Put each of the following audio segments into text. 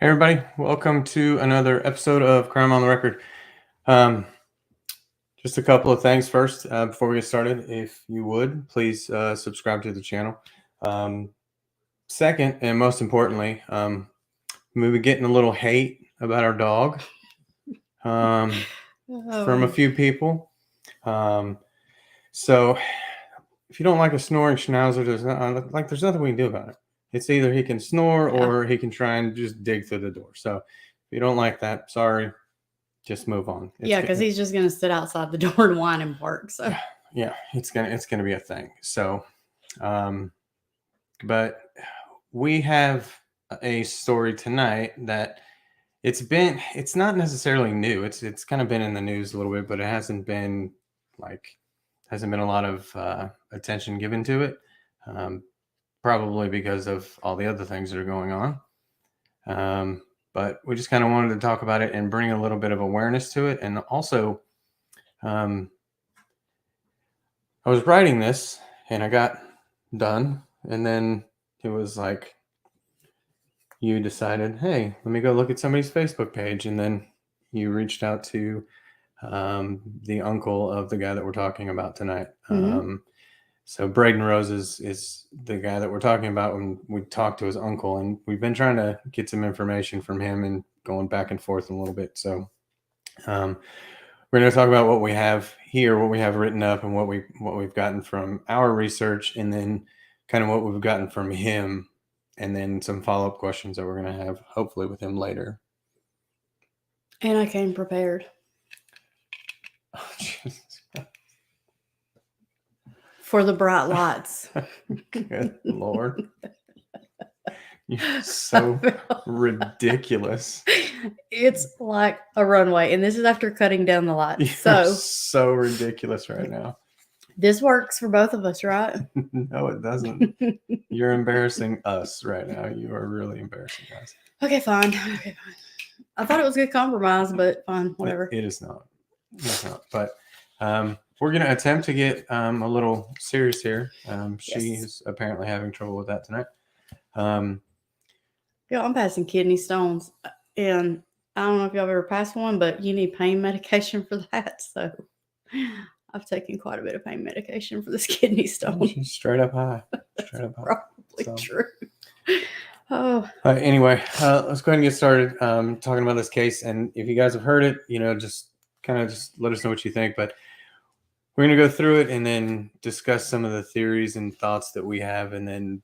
Hey everybody, welcome to another episode of Crime on the Record. Um, just a couple of things first before we get started. If you would, please subscribe to the channel. Second, and most importantly, we've been getting a little hate about our dog from a few people. So if you don't like a snoring schnauzer, there's nothing we can do about it. It's either he can snore or he can try and just dig through the door. So if you don't like that, sorry. Just move on. Because he's just gonna sit outside the door and whine and bark. So yeah, it's gonna be a thing. So, but we have a story tonight that it's not necessarily new. It's kind of been in the news a little bit, but it hasn't been a lot of attention given to it. Probably because of all the other things that are going on. But we just kind of wanted to talk about it and bring a little bit of awareness to it. And also, I was writing this and I got done. And then it was like, you decided, hey, let me go look at somebody's Facebook page. And then you reached out to the uncle of the guy that we're talking about tonight. So Braedan Rose is the guy that we're talking about when we talked to his uncle, and we've been trying to get some information from him and going back and forth a little bit. So we're going to talk about what we have here, what we have written up, and what we've gotten from our research, and then kind of what we've gotten from him, and then some follow-up questions that we're going to have hopefully with him later. And I came prepared. Oh, Jesus. For the bright lights. Good Lord. You're so ridiculous. It's like a runway, and this is after cutting down the lights. You're so ridiculous right now. This works for both of us, right? No, it doesn't. You're embarrassing us right now. You are really embarrassing us. Okay, fine. I thought it was a good compromise, but fine, whatever. It is not. It's not. But we're going to attempt to get a little serious here. She is apparently having trouble with that tonight. Yeah, I'm passing kidney stones, and I don't know if y'all ever passed one, but you need pain medication for that. So I've taken quite a bit of pain medication for this kidney stone. She's straight up high. Straight up high. Probably true. Oh. Anyway, let's go ahead and get started talking about this case. And if you guys have heard it, just let us know what you think. But we're going to go through it and then discuss some of the theories and thoughts that we have, and then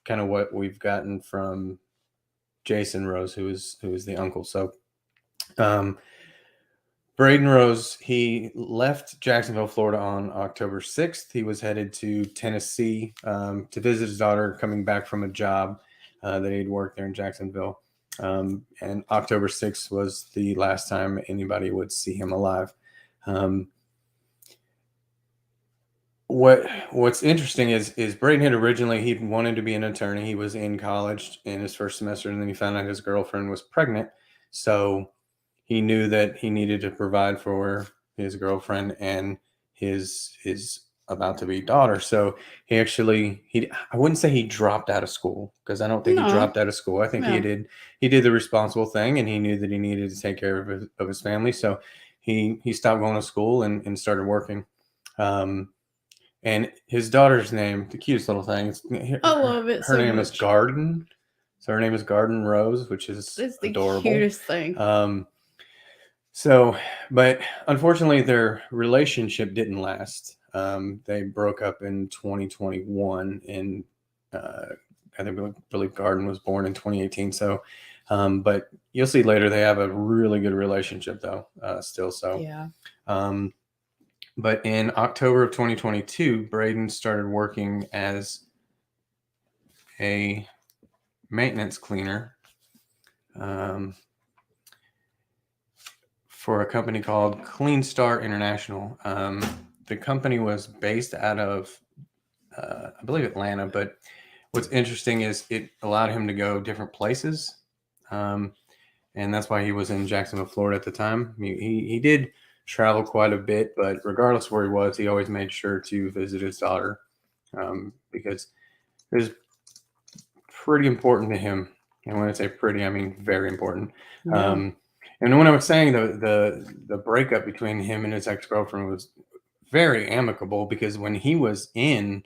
kind of what we've gotten from Jason Rose, who is the uncle. So Braedan Rose, he left Jacksonville, Florida on October 6th. He was headed to Tennessee to visit his daughter, coming back from a job that he'd worked there in Jacksonville. And October 6th was the last time anybody would see him alive. What's interesting is Braedan had originally, he wanted to be an attorney. He was in college in his first semester, and then he found out his girlfriend was pregnant. So he knew that he needed to provide for his girlfriend and his about to be daughter. So he actually, I wouldn't say he dropped out of school, because I don't think he dropped out of school. I think he did the responsible thing, and he knew that he needed to take care of his family. So he stopped going to school and started working. And his daughter's name, the cutest little thing. I love it. Her name is Garden. So her name is Braedan Rose, which is adorable. Cutest thing. But unfortunately, their relationship didn't last. They broke up in 2021, and I believe Garden was born in 2018. So, but you'll see later they have a really good relationship though, still. So, yeah. But in October of 2022, Braedan started working as a maintenance cleaner for a company called Clean Star International. The company was based out of, I believe, Atlanta. But what's interesting is it allowed him to go different places. And that's why he was in Jacksonville, Florida at the time. He did travel quite a bit, but regardless of where he was, he always made sure to visit his daughter because it was pretty important to him And when I say pretty, I mean very important. Yeah. And when I was saying the breakup between him and his ex-girlfriend was very amicable, because when he was in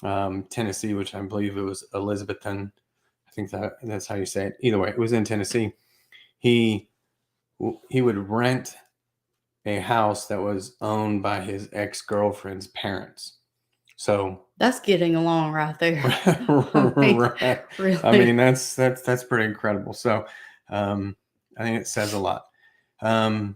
Tennessee, which I believe it was Elizabethton, I think that's how you say it. Either way, it was in Tennessee. He would rent a house that was owned by his ex-girlfriend's parents. So that's getting along right there. right. Really. I mean, that's pretty incredible. So I think it says a lot. Braedan,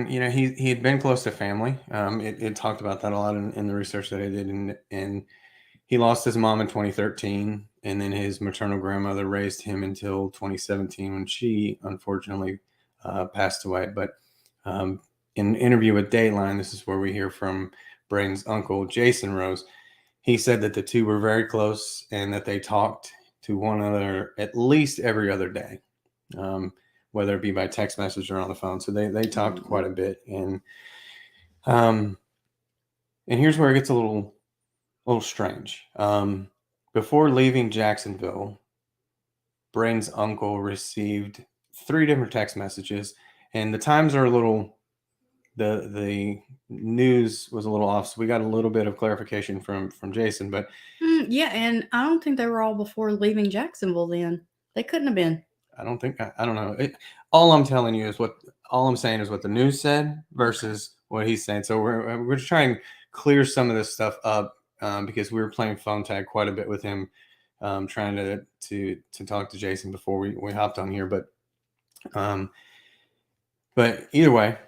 he had been close to family. It talked about that a lot in the research that I did, and he lost his mom in 2013, and then his maternal grandmother raised him until 2017, when she unfortunately passed away. But in an interview with Dateline, this is where we hear from Braedan's uncle, Jason Rose. He said that the two were very close and that they talked to one another at least every other day, whether it be by text message or on the phone. So they talked quite a bit. And here's where it gets a little strange. Before leaving Jacksonville, Braedan's uncle received 3 different text messages, and the times are a little, the news was a little off, so we got a little bit of clarification from Jason. But yeah, and I don't think they were all before leaving Jacksonville. Then they couldn't have been. I don't think I don't know. All I'm telling you is all I'm saying is what the news said versus what he's saying. So we're just trying to clear some of this stuff up, because we were playing phone tag quite a bit with him, trying to talk to Jason before we hopped on here. But either way,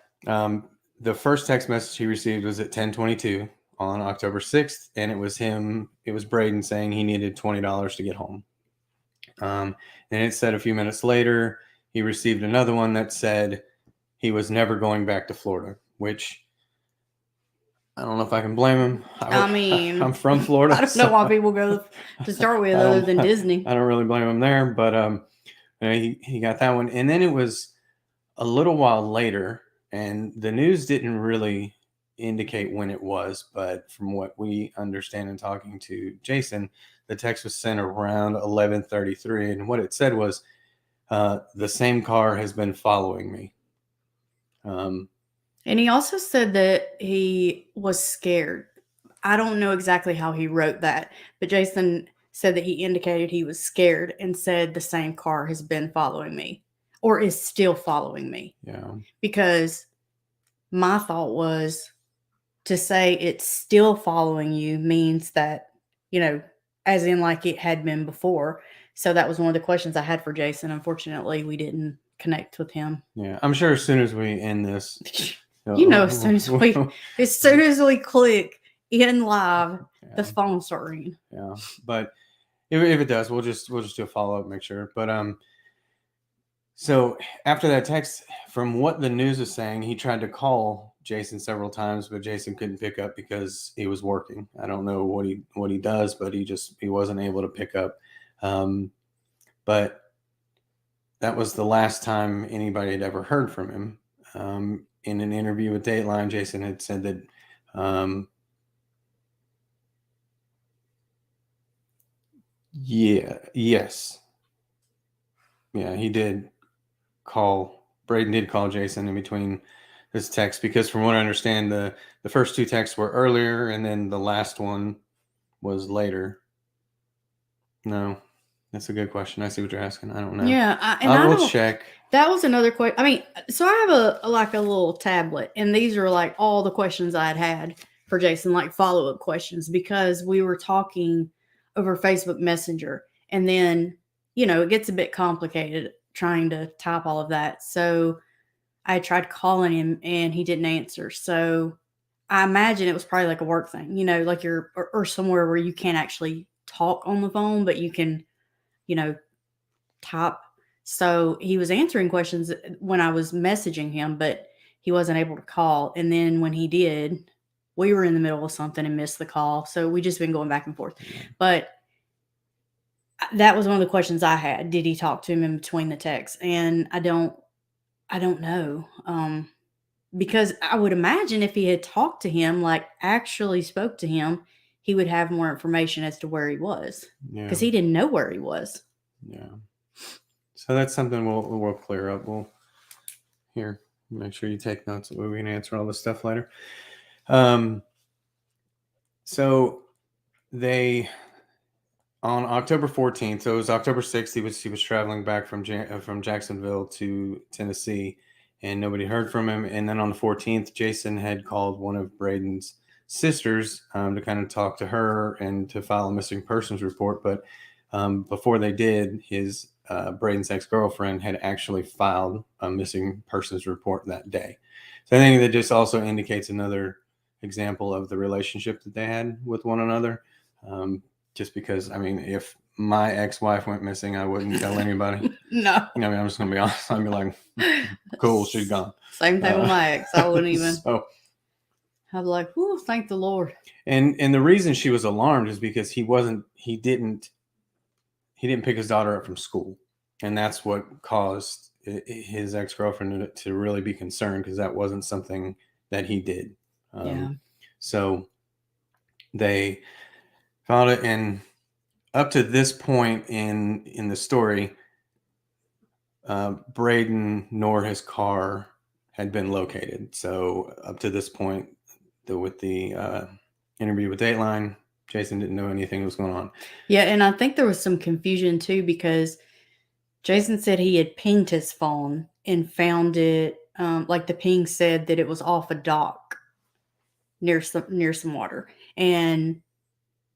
the first text message he received was at 10:22 on October 6th, and it was Braedan saying he needed $20 to get home. And it said a few minutes later, he received another one that said he was never going back to Florida, which I don't know if I can blame him. I mean, I'm from Florida. I don't know why people go to start with other than Disney. I don't really blame him there, but he got that one. And then it was a little while later, and the news didn't really indicate when it was, but from what we understand in talking to Jason, the text was sent around 11:33, and what it said was, the same car has been following me. And he also said that he was scared. I don't know exactly how he wrote that, but Jason said that he indicated he was scared and said the same car has been following me or is still following me. Yeah. Because my thought was, to say it's still following you means that, as in like it had been before. So that was one of the questions I had for Jason. Unfortunately, we didn't connect with him. Yeah. I'm sure as soon as we end this, as soon as we click in live, the phone start ringing. Yeah. But if it does, we'll just do a follow-up, make sure. But so after that text, from what the news is saying, he tried to call Jason several times, but Jason couldn't pick up because he was working. I don't know what he does, but he wasn't able to pick up. But that was the last time anybody had ever heard from him. In an interview with Dateline, Jason had said that he did call. Braedan did call Jason in between his text, because from what I understand, the first 2 texts were earlier, and then the last one was later. No, that's a good question. I see what you're asking. I don't know. Yeah, I will check. That was another question. I mean, so I have a little tablet, and these are like all the questions I had for Jason, like follow-up questions, because we were talking over Facebook Messenger, and then it gets a bit complicated trying to type all of that. So I tried calling him and he didn't answer. So I imagine it was probably like a work thing, like or somewhere where you can't actually talk on the phone, but you can, type. So he was answering questions when I was messaging him, but he wasn't able to call. And then when he did, we were in the middle of something and missed the call. So we just been going back and forth. But that was one of the questions I had. Did he talk to him in between the texts? And I don't know. Because I would imagine if he had talked to him, like actually spoke to him, he would have more information as to where he was. Because he didn't know where he was. Yeah. So that's something we'll clear up. We'll here make sure you take notes. We can answer all this stuff later. So they on October 14th. So it was October 6th. He was traveling back from Jacksonville to Tennessee, and nobody heard from him. And then on the 14th, Jason had called one of Braedan's sisters to kind of talk to her and to file a missing persons report. But before they did, his Braden's ex-girlfriend had actually filed a missing persons report that day. So I think that just also indicates another example of the relationship that they had with one another. Just because, I mean, if my ex-wife went missing, I wouldn't tell anybody. No. I mean, I'm just going to be honest. I'd be like, cool, she's gone. Same thing with my ex. I wouldn't even. So, I'd be like, "Ooh, thank the Lord." And the reason she was alarmed is because he didn't pick his daughter up from school, and that's what caused his ex-girlfriend to really be concerned, because that wasn't something that he did. Yeah. So they found it, and up to this point in the story, Braedan nor his car had been located. So up to this point, with the interview with Dateline, Jason didn't know anything was going on. Yeah, and I think there was some confusion too, because Jason said he had pinged his phone and found it. Like the ping said that it was off a dock near some water, and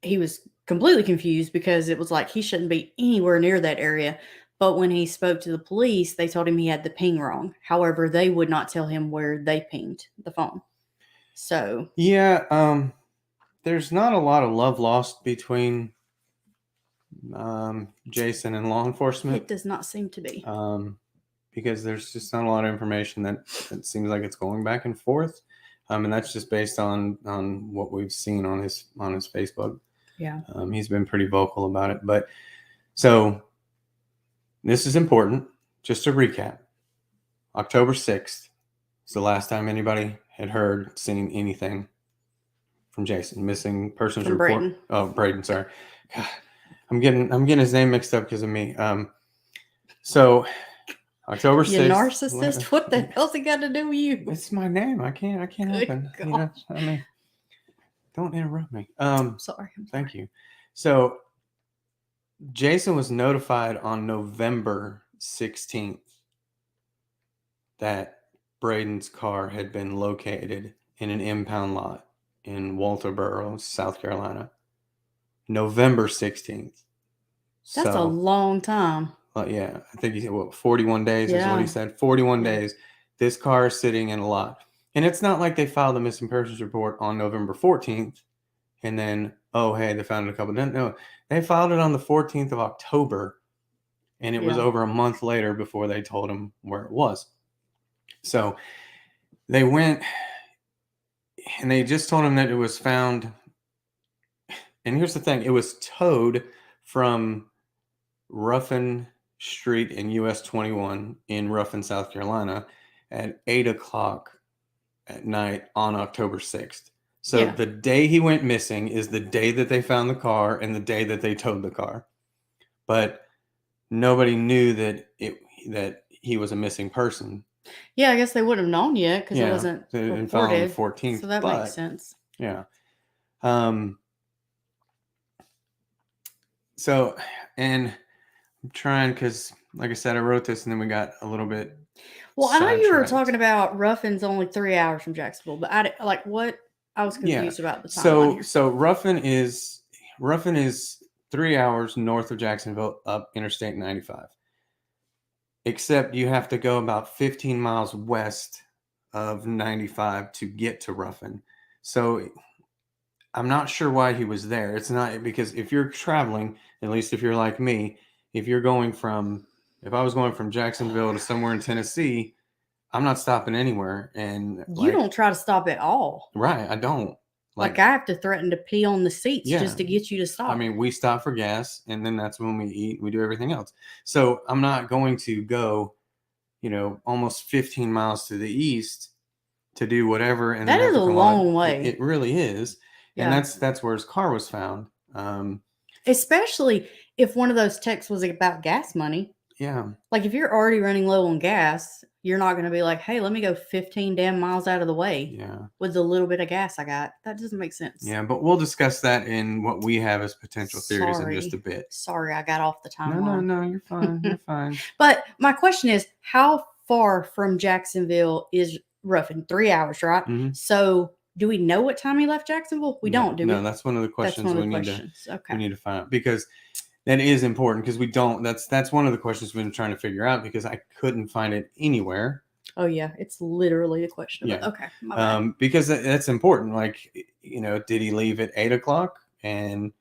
he was completely confused because it was like he shouldn't be anywhere near that area. But when he spoke to the police, they told him he had the ping wrong. However, they would not tell him where they pinged the phone. So yeah, there's not a lot of love lost between Jason and law enforcement. It does not seem to be. Because there's just not a lot of information that seems like it's going back and forth. And that's just based on what we've seen on his Facebook. Yeah. He's been pretty vocal about it. But so this is important. Just to recap, October 6th is the last time anybody had seen anything from Jason. Missing persons From report. Braedan. Oh, Braedan, sorry. God, I'm getting his name mixed up because of me. So October 6th. You narcissist. What the hell's it got to do with you? It's my name. I can't help it. You know, I mean, don't interrupt me. Sorry. Thank you. So Jason was notified on November 16th that Braden's car had been located in an impound lot in Walterboro, South Carolina. November 16th. That's a long time. Yeah, I think he said, 41 days is what he said. 41 days. This car is sitting in a lot. And it's not like they filed a missing persons report on November 14th and then, oh, hey, they found it a couple of days. No, they filed it on the 14th of October, and it was over a month later before they told him where it was. So they went, and they just told him that it was found. And here's the thing. It was towed from Ruffin Street in US 21 in Ruffin, South Carolina at 8:00 at night on October 6th. So the day he went missing is the day that they found the car and the day that they towed the car. But nobody knew that he was a missing person. Yeah, I guess they wouldn't have known yet because it wasn't reported. On the 14th. So that makes sense. Yeah. So, and I'm trying, because like I said, I wrote this and then we got a little bit. Well, I know you were talking about Ruffin's only 3 hours from Jacksonville, but I was confused about the timeline. So Ruffin is 3 hours north of Jacksonville up Interstate 95. Except you have to go about 15 miles west of 95 to get to Ruffin. So I'm not sure why he was there. It's not because if you're traveling, at least if you're like me, if I was going from Jacksonville to somewhere in Tennessee, I'm not stopping anywhere. And you don't try to stop at all. Right. I don't. Like I have to threaten to pee on the seats just to get you to stop. I mean, we stop for gas, and then that's when we eat. We do everything else. So I'm not going to go, almost 15 miles to the east to do whatever. And that is a long way. It really is. Yeah. And that's where his car was found. especially if one of those texts was about gas money. Yeah. Like if you're already running low on gas, you're not going to be like, hey, let me go 15 damn miles out of the way Yeah. with the little bit of gas I got. That doesn't make sense. Yeah, but we'll discuss that in what we have as potential theories in just a bit. Sorry, I got off the timeline. No, you're fine. You're fine. But my question is, how far from Jacksonville is Ruffin? 3 hours, right? Mm-hmm. So do we know what time he left Jacksonville? We don't, do we? No, that's one of the questions we need to find out, because that is important, because we don't. That's one of the questions we've been trying to figure out, because I couldn't find it anywhere. Oh yeah, it's literally a question. Yeah. Okay. My bad. Because that's important. Like, did he leave at 8:00 and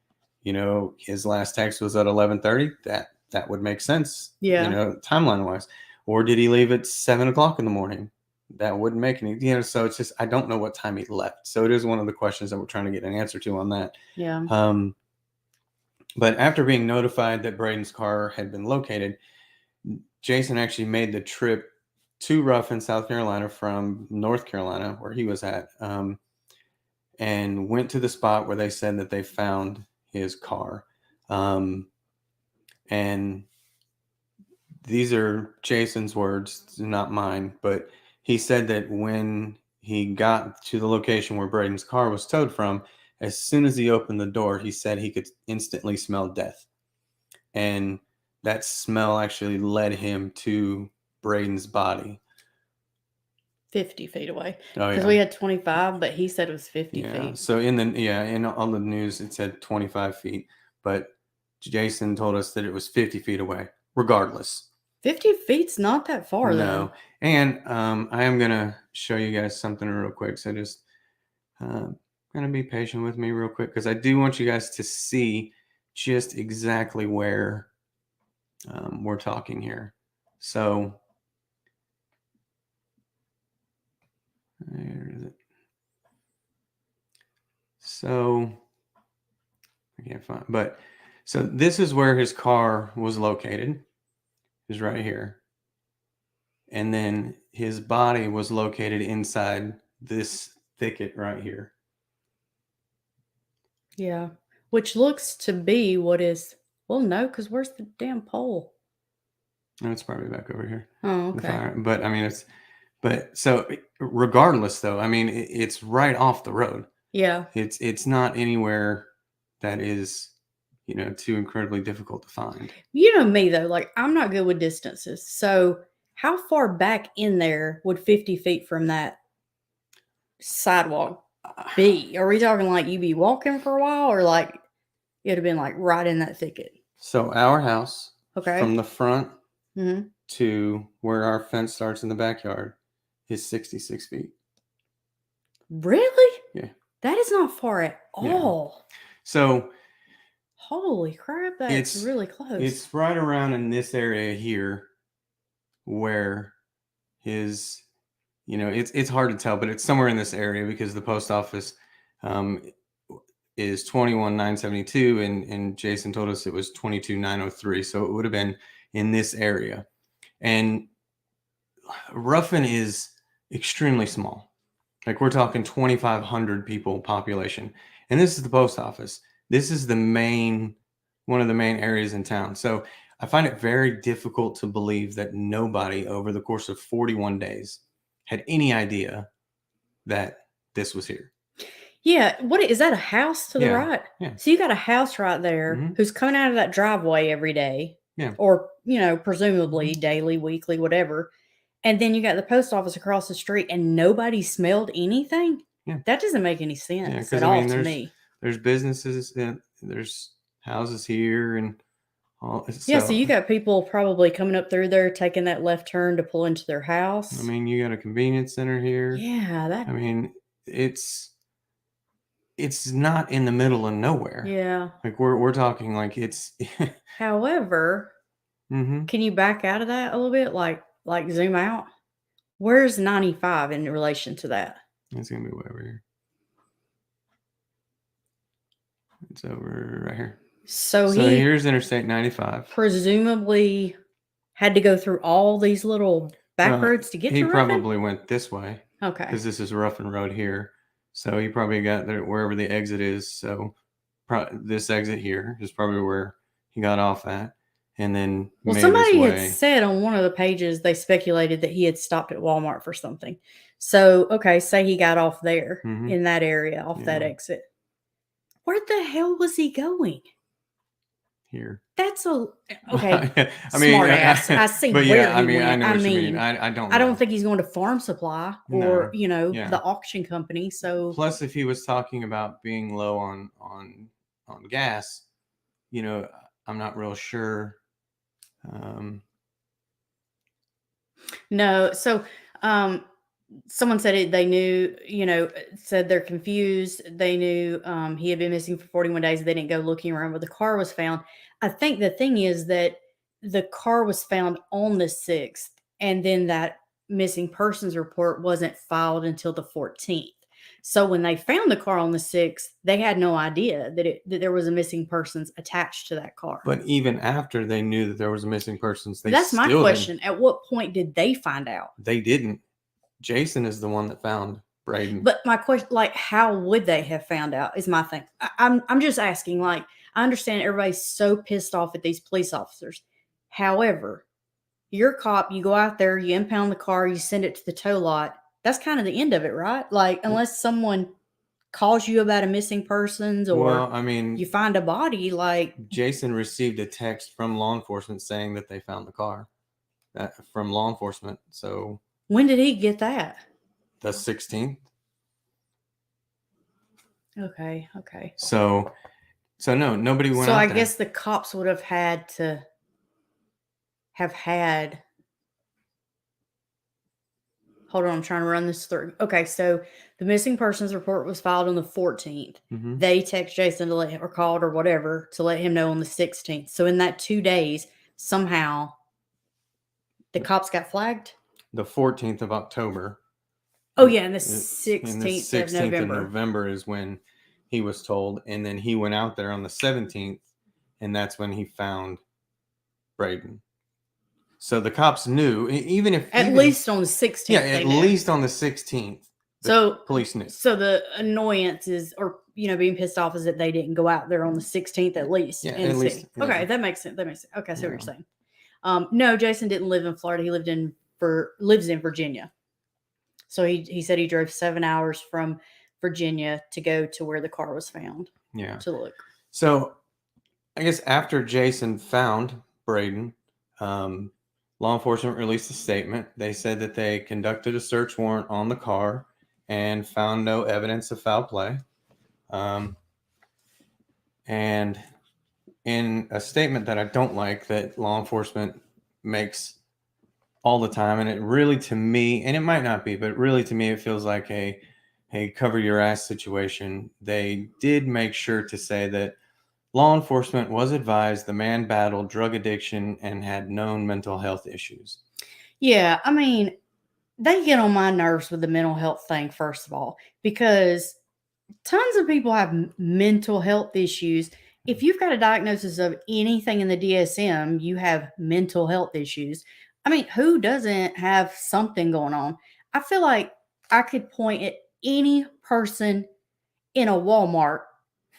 his last text was at 11:30? That would make sense. Yeah. Timeline wise. Or did he leave at 7:00 in the morning? That wouldn't make any. So it's just, I don't know what time he left. So it is one of the questions that we're trying to get an answer to on that. Yeah. But after being notified that Braedan's car had been located, Jason actually made the trip to Ruffin, South Carolina from North Carolina, where he was at, and went to the spot where they said that they found his car. And these are Jason's words, not mine, but he said that when he got to the location where Braedan's car was towed from, as soon as he opened the door, he said he could instantly smell death. And that smell actually led him to Braedan's body. 50 feet away. Oh, because we had 25, but he said it was 50 Yeah. feet. So in on the news it said 25 feet, but Jason told us that it was 50 feet away. Regardless, 50 feet's not that far though. no. And I am gonna show you guys something real quick. So just gonna be patient with me real quick, because I do want you guys to see just exactly where we're talking here. So where is it? So I can't find, but so this is where his car was located, is right here. And then his body was located inside this thicket right here. Yeah. Which looks to be what is, well, no, because where's the damn pole? No, it's probably back over here. Oh, okay. But I mean, so regardless though, I mean, it's right off the road. Yeah. It's not anywhere that is, too incredibly difficult to find. You know me though, like I'm not good with distances. So how far back in there would 50 feet from that sidewalk be? Are we talking like you be walking for a while, or like it'd have been like right in that thicket? So our house, Okay. from the front Mm-hmm. to where our fence starts in the backyard, is 66 feet. Really? Yeah. That is not far at all. So holy crap, that's really close. It's right around in this area here where his, it's hard to tell, but it's somewhere in this area, because the post office is 21,972, and Jason told us it was 22,903. So it would have been in this area. And Ruffin is extremely small. Like, we're talking 2,500 people population. And this is the post office. This is one of the main areas in town. So I find it very difficult to believe that nobody over the course of 41 days had any idea that this was here. Yeah. What is that, a house to the right? Yeah. So you got a house right there who's coming out of that driveway every day. Yeah. Or, presumably daily, weekly, whatever. And then you got the post office across the street and nobody smelled anything? Yeah. That doesn't make any sense at I all mean, to me. There's businesses, there's houses here and all. So you got people probably coming up through there, taking that left turn to pull into their house. I mean, you got a convenience center here. Yeah. I mean, it's not in the middle of nowhere. Yeah. Like we're talking like it's. However, can you back out of that a little bit? Like zoom out? Where's 95 in relation to that? It's going to be way over here. It's over right here. So here's Interstate 95. Presumably had to go through all these little back roads to get to Ruffin? He probably went this way. Okay. Because this is Ruffin Road here. So he probably got there wherever the exit is. So this exit here is probably where he got off at, and then Well, made somebody his had way. said on one of the pages they speculated that he had stopped at Walmart for something. So, okay, say he got off there Mhm. in that area, off that Yeah. exit. Where the hell was he going? Here. That's a okay. I mean, Smart ass. I see but where yeah, I he mean, I went. know I what you mean. mean, I don't I know. don't think he's going to Farm Supply or No. Yeah. the auction company. So Plus, if he was talking about being low on gas, I'm not real sure. no. So someone said it. They knew. Said they're confused. They knew he had been missing for 41 days. They didn't go looking around where the car was found. I think the thing is that the car was found on the 6th, and then that missing persons report wasn't filed until the 14th. So when they found the car on the 6th, they had no idea that there was a missing persons attached to that car. But even after they knew that there was a missing persons, That's my question. At what point did they find out? They didn't. Jason is the one that found Braedan. But my question, like, how would they have found out? Is my thing. I'm just asking. Like, I understand everybody's so pissed off at these police officers. However, you're a cop. You go out there, you impound the car, you send it to the tow lot. That's kind of the end of it, right? Like, unless someone calls you about a missing persons or Well, I mean, you find a body, like Jason received a text from law enforcement saying that they found the car from law enforcement. So when did he get that? the 16th. Okay. So no, nobody went So out I there. guess the cops would have had to have had. Hold on, I'm trying to run this through. Okay, so the missing persons report was filed on the 14th. Mhm. They text Jason to let him, or called or whatever, to let him know on the 16th. So in that 2 days, somehow the cops got flagged. The 14th of October. Oh yeah, and the And the 16th of November is when he was told, and then he went out there on the 17th, and that's when he found Braedan. So the cops knew, even if At least on the 16th. Yeah, at least on the 16th. So police knew. So the annoyance is, or being pissed off, is that they didn't go out there on the 16th at least. Yeah, and at see. least. Yeah. Okay, that makes sense. Okay, I see what you're saying. No, Jason didn't live in Florida. He lives in Virginia. So he said he drove 7 hours from Virginia to go to where the car was found. Yeah. To look. So I guess after Jason found Braedan, law enforcement released a statement. They said that they conducted a search warrant on the car and found no evidence of foul play. And in a statement that I don't like, that law enforcement makes all the time, and it really, to me, and it might not be, but really to me, it feels like a cover your ass situation. They did make sure to say that law enforcement was advised the man battled drug addiction and had known mental health issues. Yeah, I mean, they get on my nerves with the mental health thing, first of all, because tons of people have mental health issues. If you've got a diagnosis of anything in the DSM, you have mental health issues. I mean, who doesn't have something going on? I feel like I could point at any person in a Walmart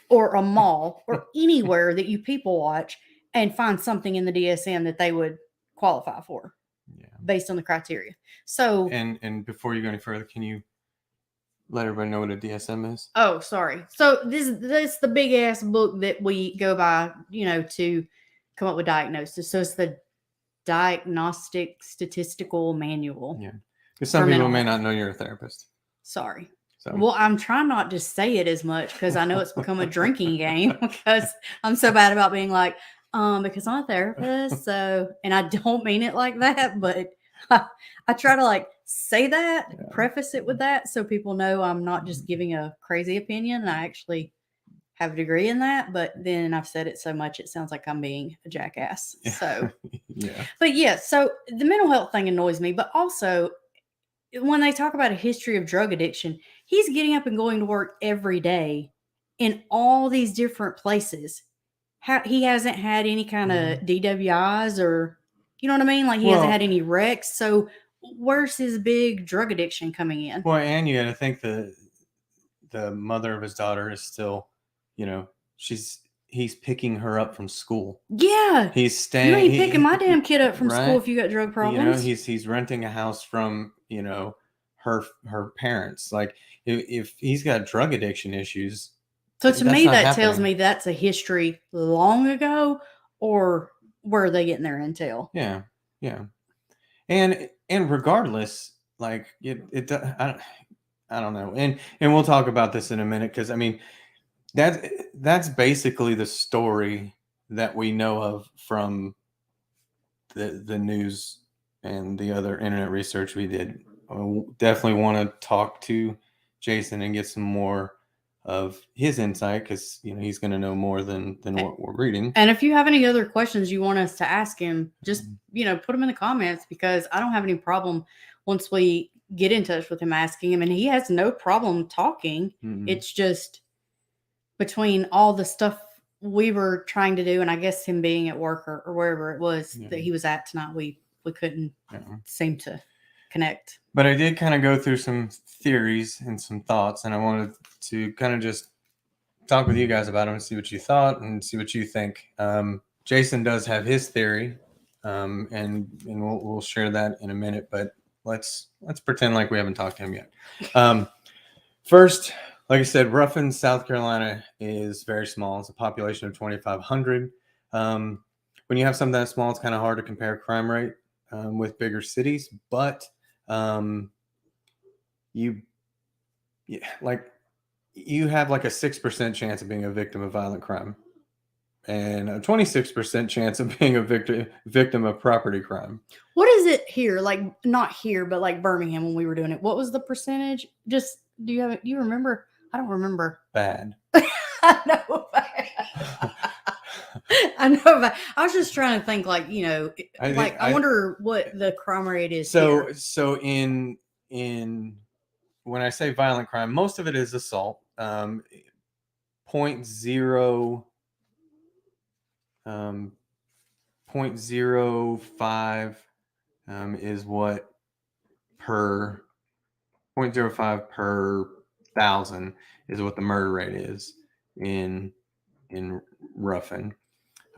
or a mall or anywhere that you people watch and find something in the DSM that they would qualify for. Yeah. Based on the criteria. So and before you go any further, can you let everybody know what a DSM is? Oh, sorry. So this is the big ass book that we go by, to come up with diagnosis. So it's the Diagnostic Statistical Manual. Yeah. Because some people may not know you're a therapist. Sorry. So. Well, I'm trying not to say it as much because I know it's become a drinking game because I'm so bad about being like, because I'm a therapist. So, and I don't mean it like that, but I try to say that, preface it with that, so people know I'm not just giving a crazy opinion. And I actually have a degree in that, but then I've said it so much, it sounds like I'm being a jackass. So, yeah. But yeah, so the mental health thing annoys me, but also when they talk about a history of drug addiction, he's getting up and going to work every day in all these different places. He hasn't had any kind of DWIs or, you know what I mean? Like he hasn't had any wrecks. So where's his big drug addiction coming in? Well, and you got to think the mother of his daughter is still, he's picking her up from school. Yeah. He's You staying. ain't picking my damn kid up from school right? if you got drug You problems. know, he's renting a house from, you know, her parents. Like if he's got drug addiction issues, So to that's me, not that tells happening. me that's a history long ago, or where are they getting their intel? Yeah, yeah, and regardless, like I don't know, and we'll talk about this in a minute, because I mean that's basically the story that we know of from the news and the other internet research we did. I definitely want to talk to Jason and get some more of his insight, because you know he's going to know more than what we're reading. And if you have any other questions you want us to ask him, just put them in the comments, because I don't have any problem once we get in touch with him asking him, and he has no problem talking. Mm-hmm. It's just between all the stuff we were trying to do, and I guess him being at work or wherever it was that he was at tonight, we couldn't seem to connect. But I did kind of go through some theories and some thoughts, and I wanted to kind of just talk with you guys about them and see what you thought and see what you think. Jason does have his theory, and we'll share that in a minute. But let's pretend like we haven't talked to him yet. First, like I said, Ruffin, South Carolina is very small. It's a population of 2,500. When you have something that small, it's kind of hard to compare crime rate with bigger cities. But you have like a 6% chance of being a victim of violent crime, and a 26% chance of being a victim of property crime. What is it here? Like, not here, but like Birmingham when we were doing it. What was the percentage? Just do you remember? I don't remember. Bad. I know. I know. But I was just trying to think, like, I wonder what the crime rate is. So in when I say violent crime, most of it is assault. 0.05 is what per 0.05 per thousand is what the murder rate is in Ruffin.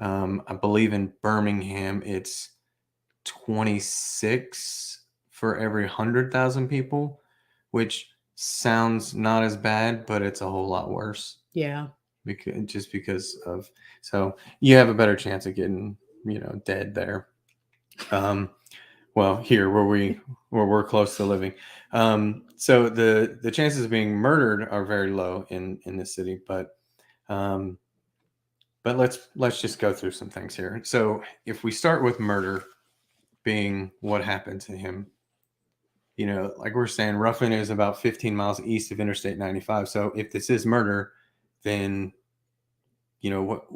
I believe in Birmingham it's 26 for every 100,000 people, which sounds not as bad, but it's a whole lot worse. Yeah. Because of, so you have a better chance of getting, dead there. Well, here where we're close to living. So the chances of being murdered are very low in this city, but let's just go through some things here. So if we start with murder being what happened to him, like we're saying, Ruffin is about 15 miles east of Interstate 95. So if this is murder, then what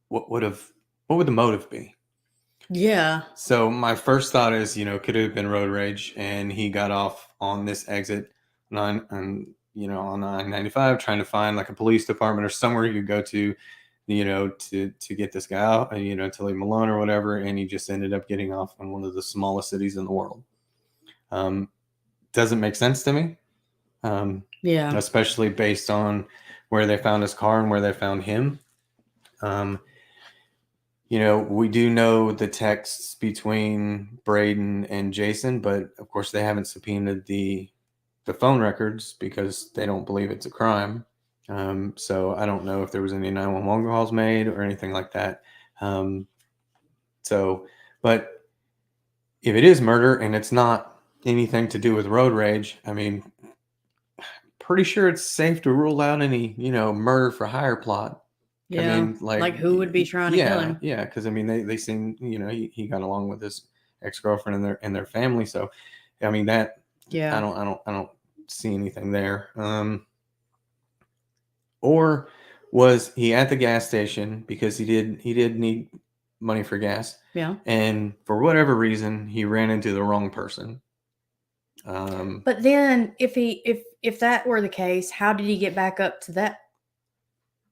would the motive be? Yeah. So my first thought is, could it have been road rage, and he got off on this exit on 995, trying to find like a police department or somewhere he could go to, to get this guy out, to leave him alone or whatever, and he just ended up getting off in one of the smallest cities in the world. Doesn't make sense to me. Yeah. Especially based on where they found his car and where they found him. We do know the texts between Braedan and Jason, but of course they haven't subpoenaed the phone records because they don't believe it's a crime. So I don't know if there was any 911 calls made or anything like that. But if it is murder and it's not anything to do with road rage, I mean, pretty sure it's safe to rule out any, murder for hire plot. Yeah. I mean, like who would be trying to kill him? Yeah, because I mean, they seem, he got along with his ex-girlfriend and their family. So, I mean, that I don't see anything there. Or was he at the gas station because he did need money for gas? Yeah. And for whatever reason, he ran into the wrong person. But then, if that were the case, how did he get back up to that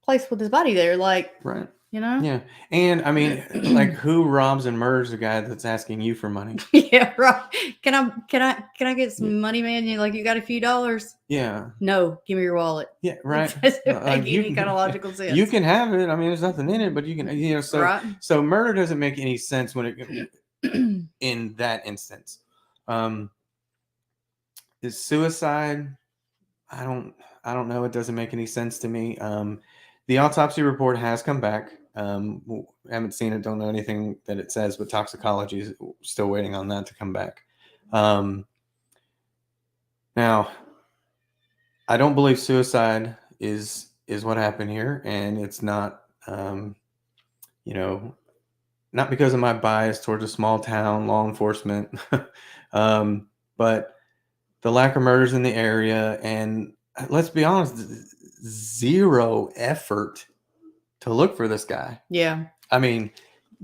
place with his body there? Like, right. you know? Yeah. And I mean, like, who robs and murders a guy that's asking you for money? Yeah, right. Can I get some money, man? You like, you got a few dollars? Yeah. No, give me your wallet. Yeah, It right. doesn't Like, make any kind of logical you sense. can have it. I mean, there's nothing in it, but you can, so Right? murder doesn't make any sense when it in that instance. Um, is suicide? I don't I don't know. It doesn't make any sense to me. The autopsy report has come back. Haven't seen it. Don't know anything that it says, but toxicology is still waiting on that to come back. Um, Now, I don't believe suicide is what happened here, and it's not. You know, not because of my bias towards a small town law enforcement, but the lack of murders in the area, and let's be honest, zero effort to look for this guy. Yeah. I mean,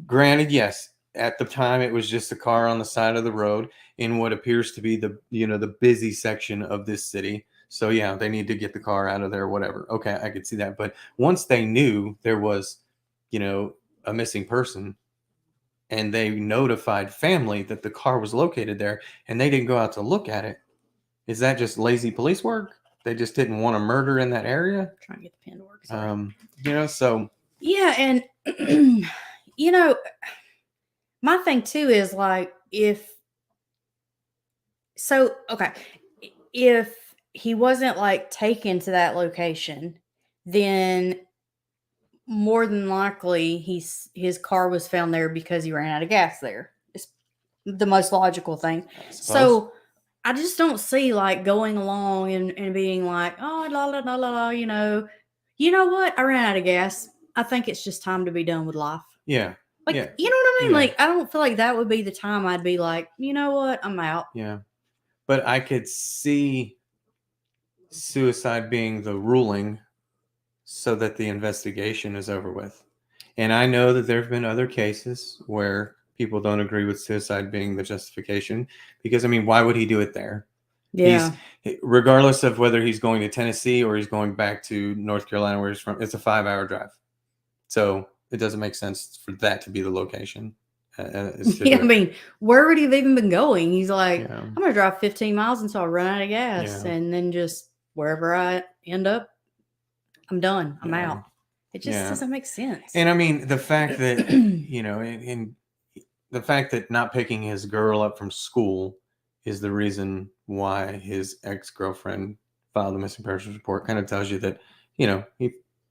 granted, yes, at the time it was just a car on the side of the road in what appears to be the busy section of this city. So yeah, they need to get the car out of there, whatever. Okay, I could see that. But once they knew there was, you know, a missing person, and they notified family that the car was located there, and they didn't go out to look at it, is that just lazy police work? They just didn't want to murder in that area. Trying to get the pen to work. Sorry. So Yeah, and my thing too is like, if he wasn't like taken to that location, then more than likely his car was found there because he ran out of gas there. It's the most logical thing. So I just don't see like going along and being like, oh, la la la la la, you know what? I ran out of gas. I think it's just time to be done with life. yeah, Like, yeah, you know what I mean? yeah. Like, I don't feel like that would be the time I'd be like, you know what? I'm out. yeah. But I could see suicide being the ruling so that the investigation is over with. And I know that there have been other cases where people don't agree with suicide being the justification, because I mean, why would he do it there? Yeah. Regardless of whether he's going to Tennessee or he's going back to North Carolina where he's from, it's a 5-hour drive. So it doesn't make sense for that to be the location. Yeah, I mean, where would he have even been going? He's like, Yeah. I'm going to drive 15 miles until I run out of gas. Yeah. And then just wherever I end up, I'm done. I'm out. It just doesn't make sense. And I mean, the fact that, in the fact that not picking his girl up from school is the reason why his ex-girlfriend filed a missing persons report kind of tells you that,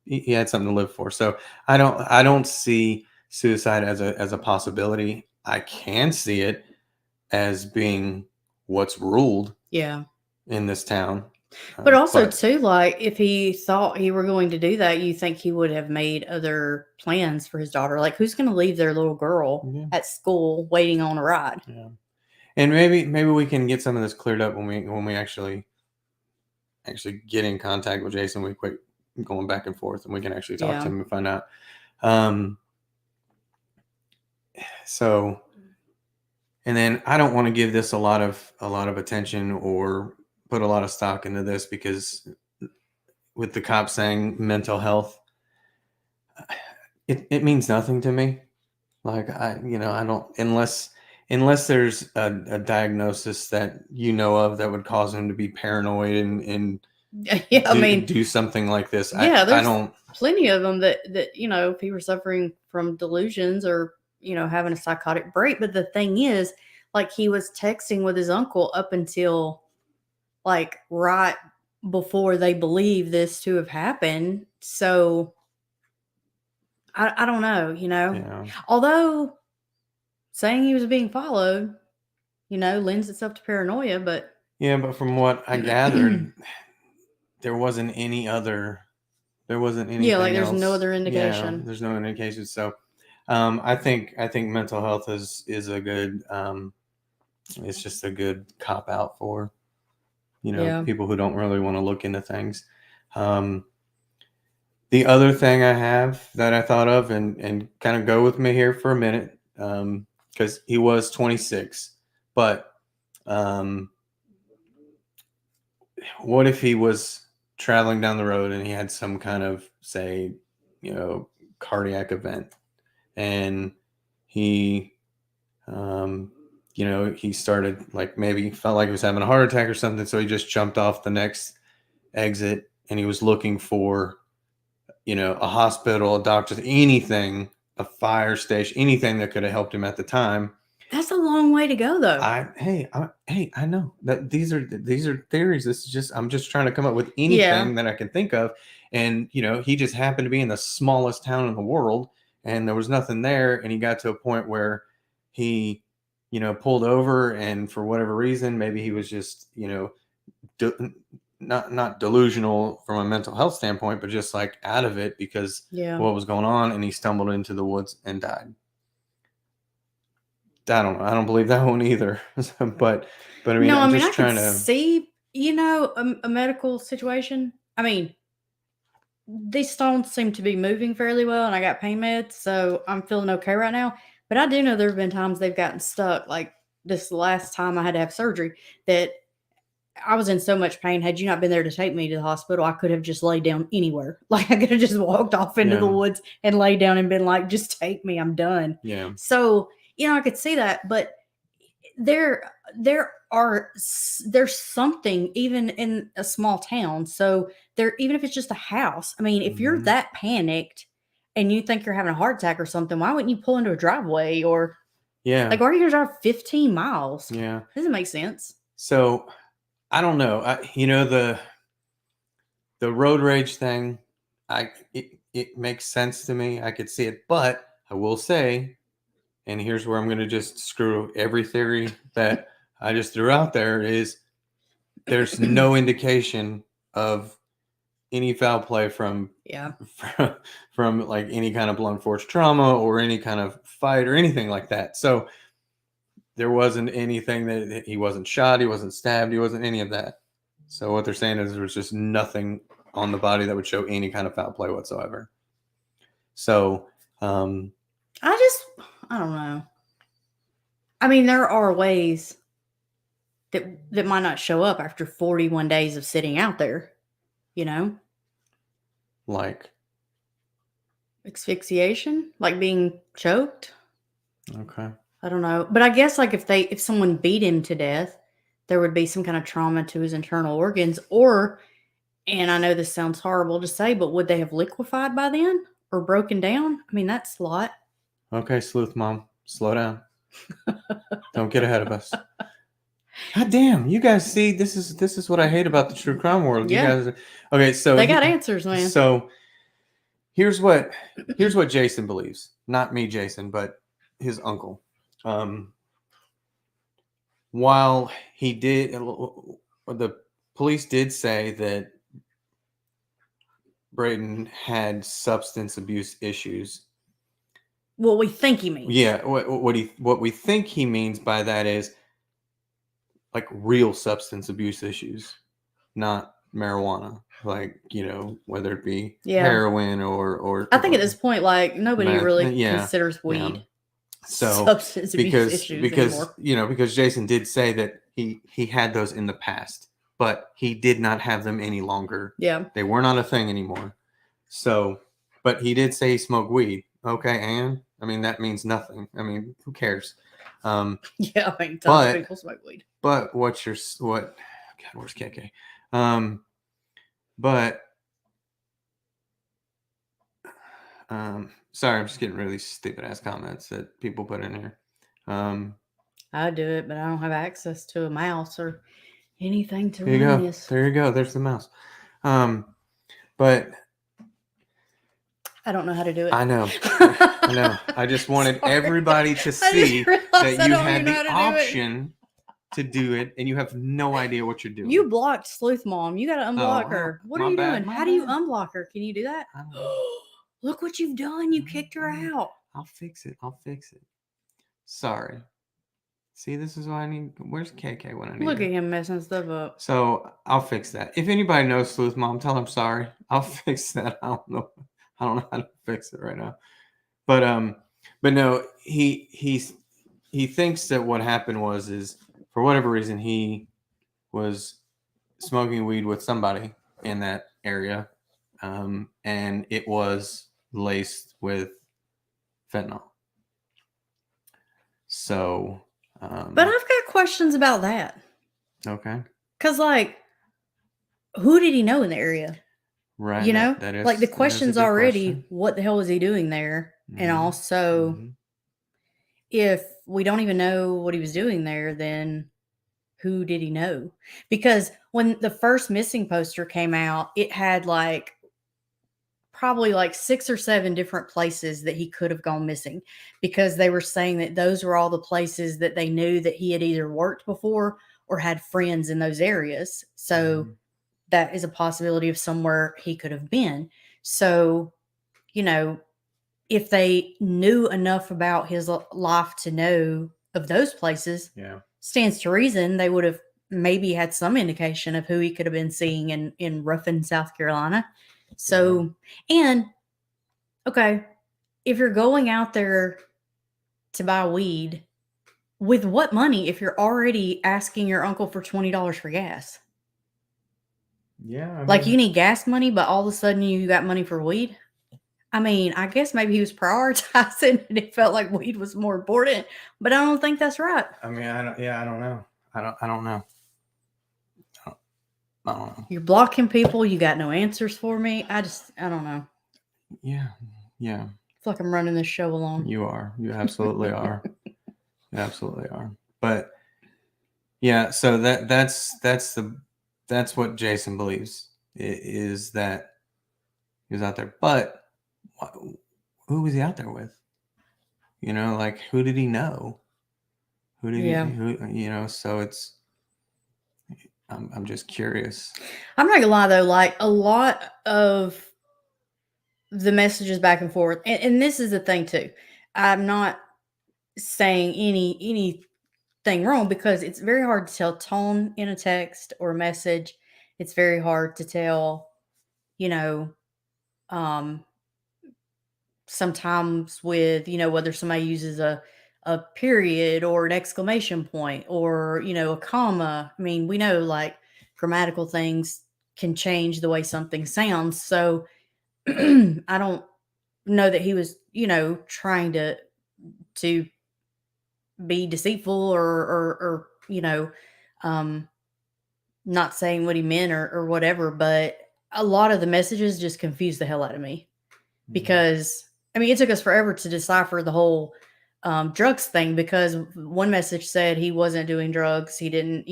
he had something to live for. So I don't see suicide as a possibility. I can see it as being what's ruled in this town. But also too, like, if he thought he were going to do that, you think he would have made other plans for his daughter. Like, who's going to leave their little girl at school waiting on a ride? Yeah. And maybe we can get some of this cleared up when we actually get in contact with Jason. We quit going back and forth, and we can actually talk to him and find out. So, and then I don't want to give this a lot of attention or put a lot of stock into this, because with the cops saying mental health, it means nothing to me. Like, I don't, unless there's a diagnosis that of that would cause him to be paranoid and do something like this. Yeah, I don't. Plenty of them that people are suffering from delusions or having a psychotic break. But the thing is, like, he was texting with his uncle up until like right before they believe this to have happened. So I don't know, although saying he was being followed, lends itself to paranoia. But from what I gathered, there wasn't any other. There wasn't anything. Yeah, like there's else. no other indication. Yeah, there's no indication. So, I think mental health is a good. It's just a good cop out for, people who don't really want to look into things. The other thing I have that I thought of, and kind of go with me here for a minute, because he was 26, but what if he was traveling down the road and he had some kind of, say, cardiac event, and he, he started like maybe felt like he was having a heart attack or something, so he just jumped off the next exit, and he was looking for, a hospital, a doctor, anything, a fire station, anything that could have helped him at the time. That's a long way to go, though. I know that these are theories. I'm just trying to come up with anything that I can think of. And, he just happened to be in the smallest town in the world, and there was nothing there. And he got to a point where he, pulled over, and for whatever reason, maybe he was just, not delusional from a mental health standpoint, but just like out of it because of what was going on. And he stumbled into the woods and died. I don't know. I don't believe that one either. but I mean, I'm just trying to see, a medical situation. I mean, these stones seem to be moving fairly well, and I got pain meds, so I'm feeling okay right now. But I do know there have been times they've gotten stuck. Like this last time I had to have surgery, that I was in so much pain. Had you not been there to take me to the hospital, I could have just laid down anywhere. Like I could have just walked off into the woods and laid down and been like, just take me, I'm done. Yeah. So, I could see that, but there's something even in a small town. So even if it's just a house, I mean, if you're that panicked and you think you're having a heart attack or something, why wouldn't you pull into a driveway or like, why are you going to drive 15 miles? Yeah. Doesn't make sense. So I don't know. The road rage thing, it makes sense to me. I could see it, but I will say, and here's where I'm going to just screw every theory that I just threw out there, is there's no indication of any foul play from like any kind of blunt force trauma or any kind of fight or anything like that. So there wasn't anything that he wasn't shot, he wasn't stabbed, he wasn't any of that. So what they're saying is there was just nothing on the body that would show any kind of foul play whatsoever. So I don't know. I mean, there are ways that might not show up after 41 days of sitting out there, Like asphyxiation, like being choked. Okay. I don't know. But I guess like if someone beat him to death, there would be some kind of trauma to his internal organs, and I know this sounds horrible to say, but would they have liquefied by then or broken down? I mean, that's a lot. Okay, sleuth mom, slow down. Don't get ahead of us. God damn, you guys see, this is what I hate about the true crime world. Yeah. You guys okay, so they got answers, man. So here's what Jason believes. Not me, Jason, but his uncle. While he did, the police did say that Braedan had substance abuse issues. What we think he means. Yeah, what we think he means by that is like real substance abuse issues, not marijuana. Like, whether it be heroin or I think at this point, like nobody meth, really considers weed so substance abuse issues anymore. Because Jason did say that he had those in the past, but he did not have them any longer. Yeah, they were not a thing anymore. So, but he did say he smoked weed. Okay, and I mean that means nothing. I mean, who cares? Yeah, I mean, tons of people smoke weed. But God, where's KK? Sorry, I'm just getting really stupid ass comments that people put in here. I do it, but I don't have access to a mouse or anything to run this. There you go. There's the mouse. But I don't know how to do it. I know. I know. I just wanted everybody to see that you had the option to do it, and you have no idea what you're doing. You blocked Sleuth Mom. You got to unblock her. What are you doing? How do you unblock her? Can you do that? Look what you've done. You kicked her out. I'll fix it. Sorry. See, this is why I need. Where's KK when I need? Look at him messing stuff up. So I'll fix that. If anybody knows Sleuth Mom, tell him sorry. I'll fix that. I don't know how to fix it right now. But no, he thinks that what happened is for whatever reason he was smoking weed with somebody in that area, and it was laced with fentanyl. So, But I've got questions about that. okay. Because, like, who did he know in the area? Right. You know? That is, like, the that is a question's good already, question. what the hell was he doing there? And Mhm. also, Mhm. if we don't even know what he was doing there, then who did he know? Because when the first missing poster came out, it had like probably like 6 or 7 different places that he could have gone missing, because they were saying that those were all the places that they knew that he had either worked before or had friends in those areas. So Mhm. that is a possibility of somewhere he could have been. So, you know, if they knew enough about his life to know of those places, Yeah. stands to reason they would have maybe had some indication of who he could have been seeing in Ruffin, South Carolina. So, and okay, if you're going out there to buy weed, with what money if you're already asking your uncle for $20 for gas? Yeah. I Like, mean, you need gas money, but all of a sudden you got money for weed? I mean, I guess maybe he was prioritizing and it felt like weed was more important, but I don't think that's right. I mean, I don't. Yeah, I don't know. I don't know. I don't know. You're blocking people. You got no answers for me. I don't know. Yeah. Yeah. I feel like I'm running this show alone. You are. You absolutely are. You absolutely are. But yeah, so that's what Jason believes, is that he was out there. But who was he out there with? You know, like, who did he know? Who did Yeah. So I'm just curious. I'm not gonna lie though, like a lot of the messages back and forth, and this is the thing too. I'm not saying anything wrong, because it's very hard to tell tone in a text or a message. It's very hard to tell, you know, um, sometimes with, whether somebody uses a period or an exclamation point or, a comma. I mean, we know like grammatical things can change the way something sounds. So I don't know that he was, trying to be deceitful or um not saying what he meant or whatever, but a lot of the messages just confused the hell out of me, because I mean, it took us forever to decipher the whole drugs thing, because one message said he wasn't doing drugs, he didn't,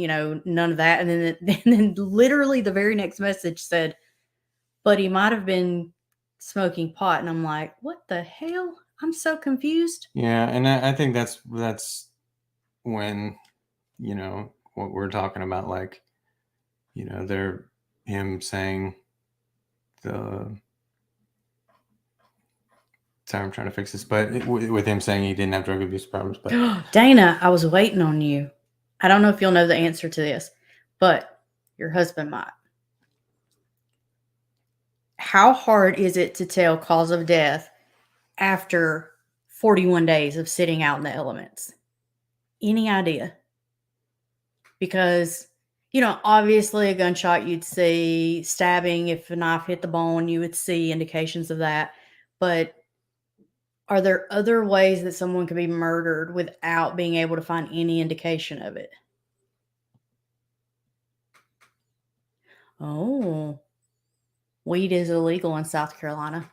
none of that, and then and then literally the very next message said, but he might have been smoking pot, and I'm like, what the hell? I'm so confused. Yeah, and I think that's when, what we're talking about, like, they're him saying the sorry, I'm trying to fix this, but with him saying he didn't have drug abuse problems. But Dana, I was waiting on you. I don't know if you'll know the answer to this, but your husband might. How hard is it to tell cause of death after 41 days of sitting out in the elements? Any idea? Because, obviously a gunshot you'd see, stabbing, if a knife hit the bone, you would see indications of that. But are there other ways that someone could be murdered without being able to find any indication of it? Oh, weed is illegal in South Carolina.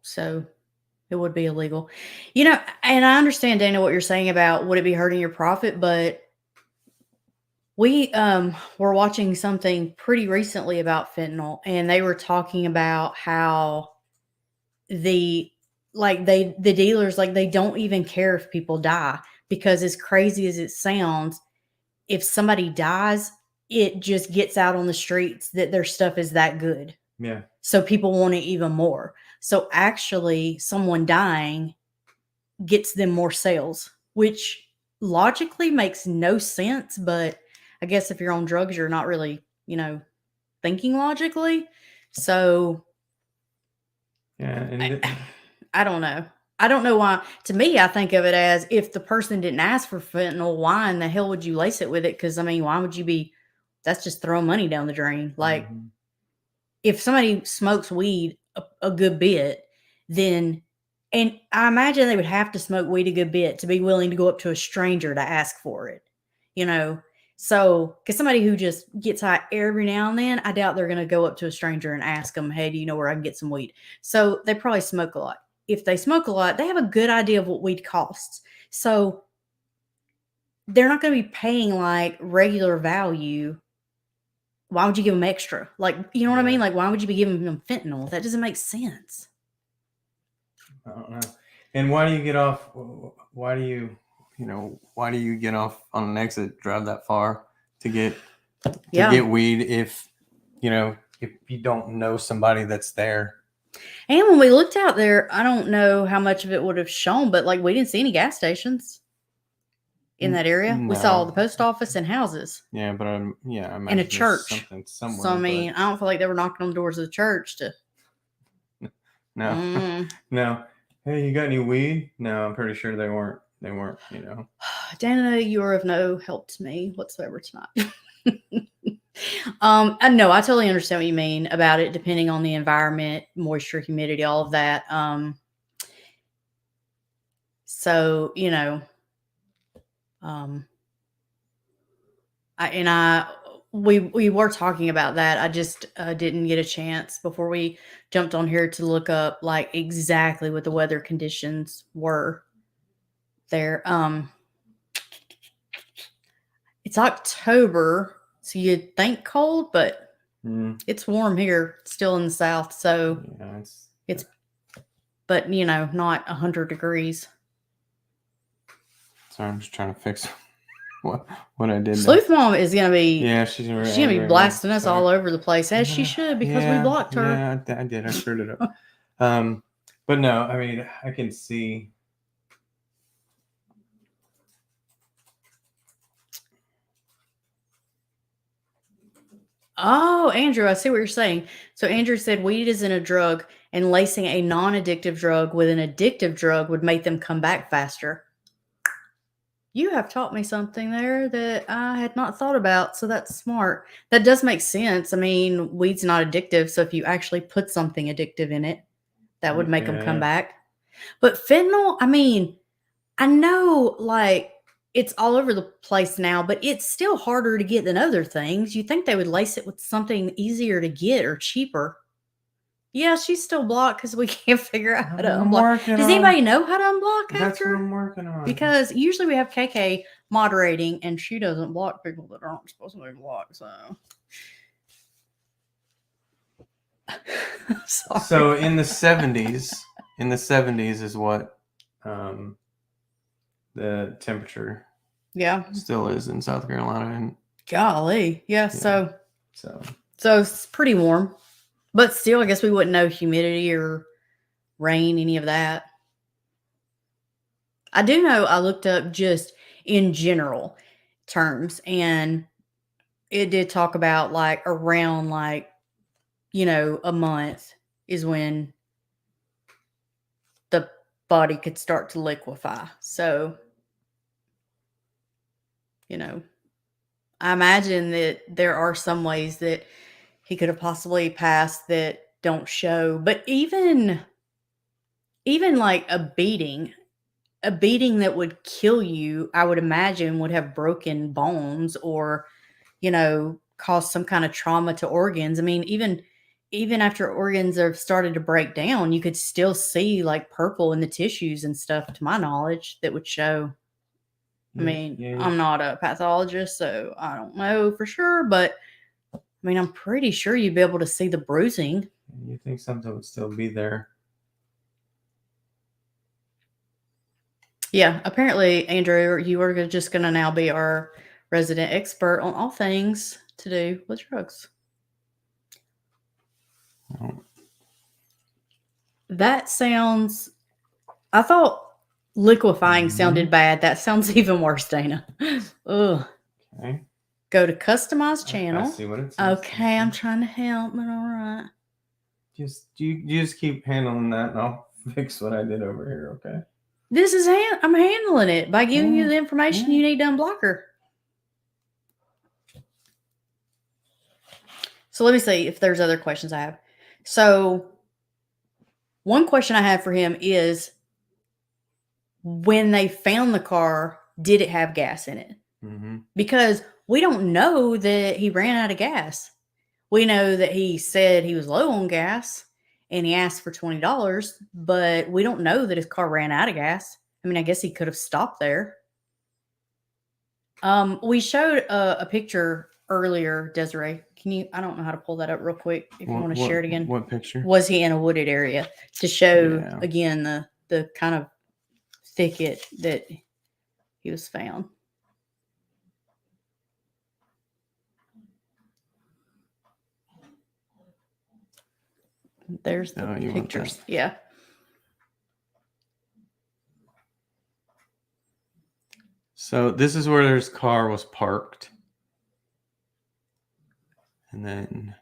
So it would be illegal. And I understand, Dana, what you're saying about would it be hurting your profit, but we were watching something pretty recently about fentanyl, and they were talking about how the the dealers, like, they don't even care if people die, because as crazy as it sounds, if somebody dies, it just gets out on the streets that their stuff is that good. yeah, So people want it even more. So actually, someone dying gets them more sales, which logically makes no sense. But I guess if you're on drugs, you're not really, thinking logically. So yeah, and I don't know. I don't know why. To me, I think of it as, if the person didn't ask for fentanyl, why in the hell would you lace it with it? Because I mean, why would you be? That's just throwing money down the drain. Like, Mhm. if somebody smokes weed a good bit, then, and I imagine they would have to smoke weed a good bit to be willing to go up to a stranger to ask for it, you know? So, because somebody who just gets high every now and then, I doubt they're going to go up to a stranger and ask them, hey, do you know where I can get some weed? So they probably smoke a lot. If they smoke a lot, they have a good idea of what weed costs. So they're not going to be paying like regular value. Why would you give them extra? Like, you know what I mean? Like, why would you be giving them fentanyl? That doesn't make sense. I don't know. And why do you get off? Why do you get off on an exit, drive that far to get weed if you don't know somebody that's there? And when we looked out there, I don't know how much of it would have shown, but like we didn't see any gas stations in that area. No. We saw the post office and houses. Yeah, but I and a church. Something somewhere. So I mean, I don't feel like they were knocking on the doors of the church to. No, no. Hey, you got any weed? No, I'm pretty sure they weren't. They weren't. Dana, you are of no help to me whatsoever tonight. No, I totally understand what you mean about it, depending on the environment, moisture, humidity, all of that. So we were talking about that. I just didn't get a chance before we jumped on here to look up like exactly what the weather conditions were there. It's October, so you'd think cold, but it's warm here, still in the South. So yeah, it's but not 100 degrees. Sorry, I'm just trying to fix what I did. Sleuth Mom is gonna be she's gonna be blasting us all over the place, as she should, because we blocked her. Yeah, I did. I screwed it up. But no, I mean, I can see. Oh, Andrew, I see what you're saying. So Andrew said weed isn't a drug, and lacing a non-addictive drug with an addictive drug would make them come back faster. You have taught me something there that I had not thought about, so that's smart. That does make sense. I mean, weed's not addictive, so if you actually put something addictive in it, that would make them come back. But fentanyl, I mean, I know like it's all over the place now, but it's still harder to get than other things. You think they would lace it with something easier to get or cheaper. Yeah, she's still blocked because we can't figure out how to unblock. Does anybody know how to unblock? That's what I'm working on. Because usually we have KK moderating, and she doesn't block people that aren't supposed to be blocked. So, so in the 70s, is what the temperature still is in South Carolina. And golly, so it's pretty warm. But still, I guess we wouldn't know humidity or rain, any of that. I do know I looked up just in general terms, and it did talk about like around like, a month is when the body could start to liquefy. So, I imagine that there are some ways that he could have possibly passed that don't show. But even like a beating that would kill you, I would imagine would have broken bones or, cause some kind of trauma to organs. I mean, even after organs have started to break down, you could still see like purple in the tissues and stuff, to my knowledge, that would show. I mean, I'm not a pathologist, so I don't know for sure, but I mean, I'm pretty sure you'd be able to see the bruising. You think something would still be there? Yeah, apparently, Andrew, you are just going to now be our resident expert on all things to do with drugs. Oh. That sounds... I thought liquefying sounded bad. That sounds even worse, Dana. Ugh. Okay. Go to customize channel. I see what it says. Okay, I'm trying to help, but all right. You just keep handling that, and I'll fix what I did over here. Okay. This is I'm handling it by giving you the information you need to unblock her. So let me see if there's other questions I have. So one question I have for him is, when they found the car, did it have gas in it? Mm-hmm. Because we don't know that he ran out of gas. We know that he said he was low on gas and he asked for $20, but we don't know that his car ran out of gas. I mean, I guess he could have stopped there. We showed a picture earlier, Desiree. Can you? I don't know how to pull that up real quick. If you want to share it again. What picture? Was he in a wooded area to show Yeah. again the kind of thicket that he was found? There's the pictures. Yeah. So this is where his car was parked. And then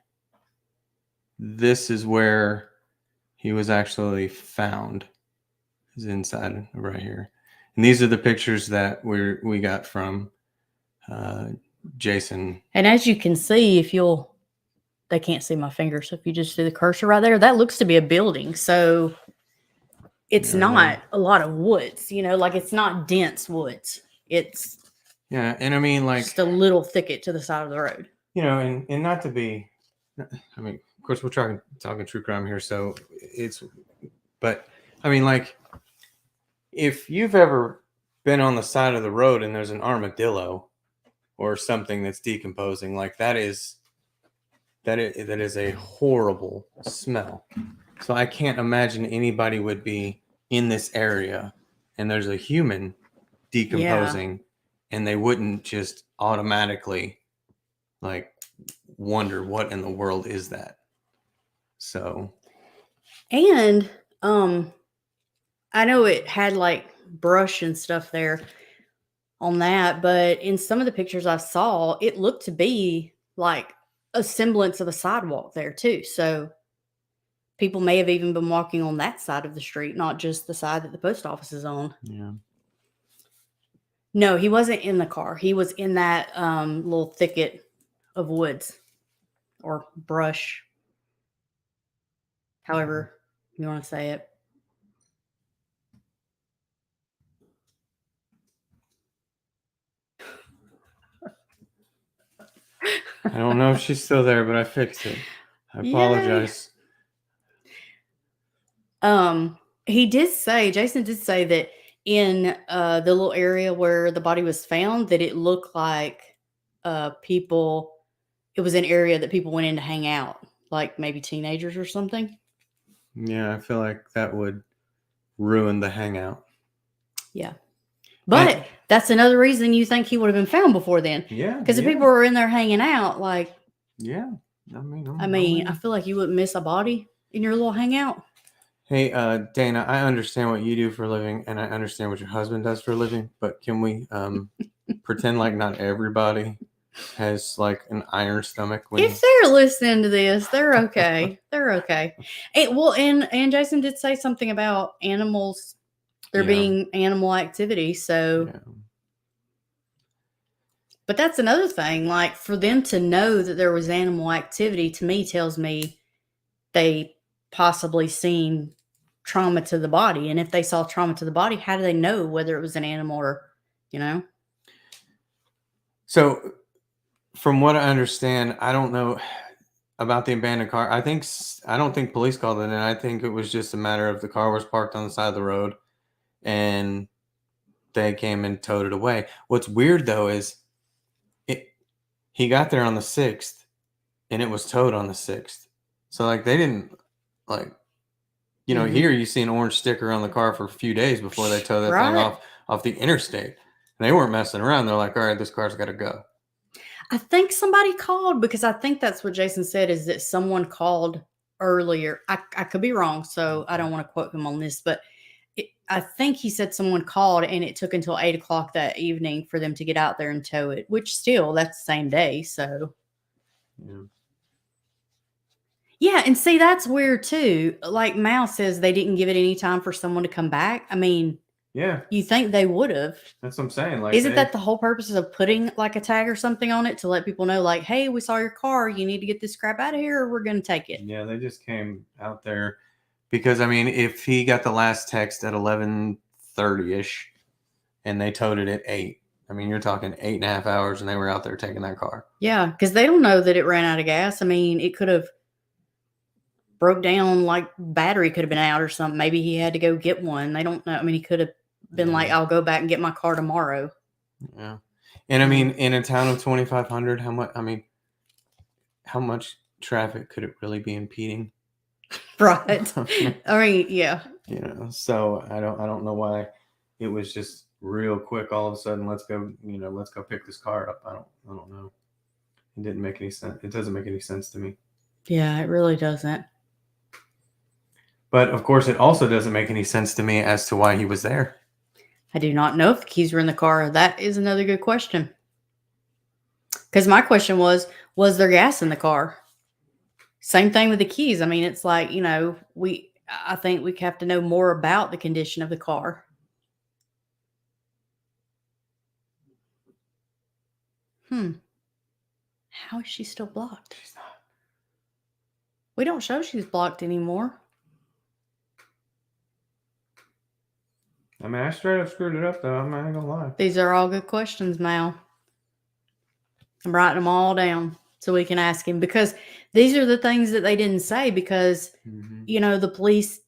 this is where he was actually found. Is inside right here. And these are the pictures that we got from Jason. And as you can see, they can't see my finger. So if you just do the cursor right there, that looks to be a building. So it's not a lot of woods, like it's not dense woods. It's and I mean, like, just a little thicket to the side of the road. And not to be, I mean, of course we're talking true crime here, so but I mean, like, if you've ever been on the side of the road and there's an armadillo or something that's decomposing, like that is a horrible smell. So I can't imagine anybody would be in this area and there's a human decomposing and they wouldn't just automatically like wonder what in the world is that. So, and I know it had like brush and stuff there on that, but in some of the pictures I saw, it looked to be like a semblance of a sidewalk there too. So people may have even been walking on that side of the street, not just the side that the post office is on. Yeah. No, he wasn't in the car. He was in that little thicket of woods or brush, however you want to say it. I don't know if she's still there, but I fixed it. I apologize. Jason did say that in the little area where the body was found, that it looked like it was an area that people went in to hang out, like maybe teenagers or something. Yeah, I feel like that would ruin the hangout. Yeah. But that's another reason you think he would have been found before then. Yeah. Because if people were in there hanging out, like. Yeah. I mean, I feel like you wouldn't miss a body in your little hangout. Hey, Dana, I understand what you do for a living and I understand what your husband does for a living, but can we pretend like not everybody has like an iron stomach? If they're listening to this, they're okay. They're okay. And Jason did say something about animals, there being animal activity. So, but that's another thing. Like for them to know that there was animal activity, to me tells me they possibly seen trauma to the body. And if they saw trauma to the body, how do they know whether it was an animal or, So from what I understand, I don't know about the abandoned car. I don't think police called it in. I think it was just a matter of the car was parked on the side of the road and they came and towed it away. What's weird though is he got there on the 6th and it was towed on the 6th. So like they didn't like, here you see an orange sticker on the car for a few days before they tow that thing off the interstate. And they weren't messing around. They're like, all right, this car's got to go. I think somebody called because I think that's what Jason said is that someone called earlier. I could be wrong, so I don't want to quote him on this, but I think he said someone called and it took until 8:00 that evening for them to get out there and tow it, which still that's the same day. So yeah, and see, that's weird too. Like Mal says they didn't give it any time for someone to come back. I mean, Yeah, You think they would have. that's what I'm saying. Like, Isn't that the whole purpose of putting like a tag or something on it to let people know, like, hey, we saw your car. You need to get this crap out of here or we're going to take it. Yeah, they just came out there because, I mean, if he got the last text at 11:30ish and they towed it at 8, I mean, you're talking 8.5 hours and they were out there taking that car. Yeah, because they don't know that it ran out of gas. I mean, it could have broke down, like battery could have been out or something. Maybe he had to go get one. They don't know. I mean, he could have been like, I'll go back and get my car tomorrow. Yeah. And I mean, in a town of 2,500, how much traffic could it really be impeding? Right. I mean, yeah. You know, so I don't know why it was just real quick all of a sudden, let's go pick this car up. I don't know. It didn't make any sense. It doesn't make any sense to me. Yeah, it really doesn't. But of course, it also doesn't make any sense to me as to why he was there. I do not know if the keys were in the car. That is another good question. Because my question was there gas in the car? Same thing with the keys. I mean, it's like, I think we have to know more about the condition of the car. How is she still blocked? She's not. We don't show she's blocked anymore. I mean, I straight up screwed it up, though. I'm not gonna lie. These are all good questions, Mal. I'm writing them all down so we can ask him, because these are the things that they didn't say, because, the police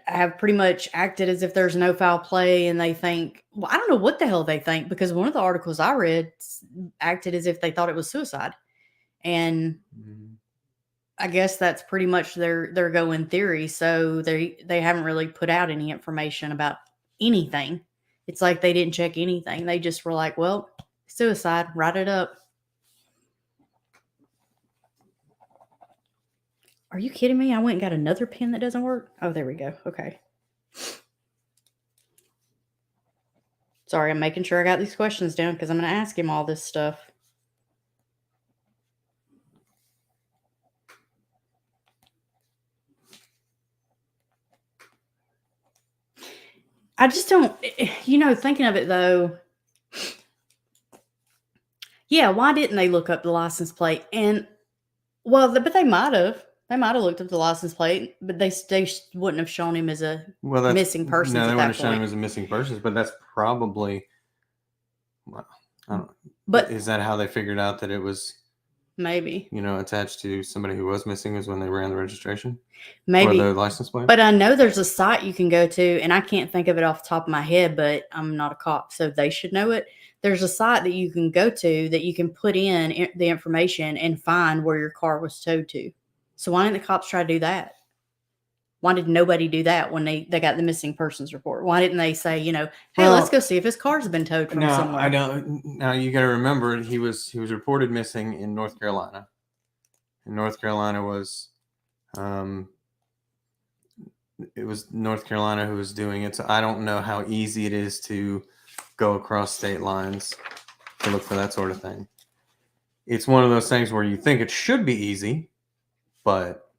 have pretty much acted as if there's no foul play, and they think, well, I don't know what the hell they think, because one of the articles I read acted as if they thought it was suicide. And I guess that's pretty much their going theory. So they haven't really put out any information about anything. It's like they didn't check anything. They just were like, well, suicide, write it up. Are you kidding me? I went and got another pen that doesn't work. Oh, there we go. Okay. Sorry, I'm making sure I got these questions down because I'm going to ask him all this stuff. I just don't, thinking of it though. Yeah, why didn't they look up the license plate? And, but they might have. They might have looked up the license plate, but they wouldn't have shown him as a missing person. No, they wouldn't have shown him as a missing person, but that's probably, well, I don't know. But is that how they figured out that it was maybe, attached to somebody who was missing, was when they ran the registration? Maybe. Or the license plate? But I know there's a site you can go to, and I can't think of it off the top of my head, but I'm not a cop, so they should know it. There's a site that you can go to that you can put in the information and find where your car was towed to. So why didn't the cops try to do that? Why did nobody do that when they got the missing persons report? Why didn't they say, hey, let's go see if his car's been towed from somewhere? I don't. Now you got to remember, he was reported missing in North Carolina. And North Carolina was, it was North Carolina who was doing it. So I don't know how easy it is to go across state lines to look for that sort of thing. It's one of those things where you think it should be easy, but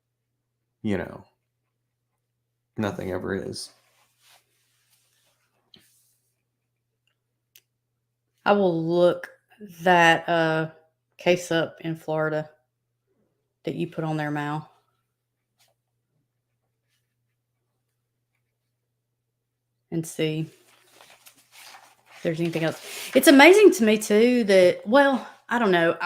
nothing ever is. I will look that case up in Florida that you put on there, Mal. And see if there's anything else. It's amazing to me too that, I don't know.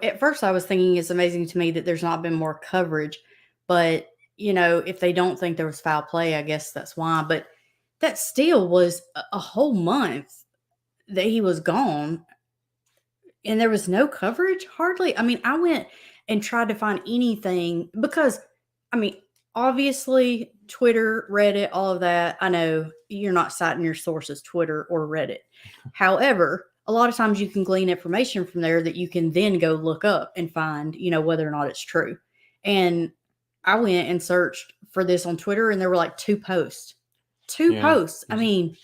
At first I was thinking it's amazing to me that there's not been more coverage, but if they don't think there was foul play, I guess that's why. But that still was a whole month that he was gone, and there was no coverage hardly. I mean, I went and tried to find anything because, obviously Twitter, Reddit, all of that. I know you're not citing your sources, Twitter or Reddit. However, a lot of times you can glean information from there that you can then go look up and find, whether or not it's true. And I went and searched for this on Twitter, and there were like 2 posts. 2 posts. I mean,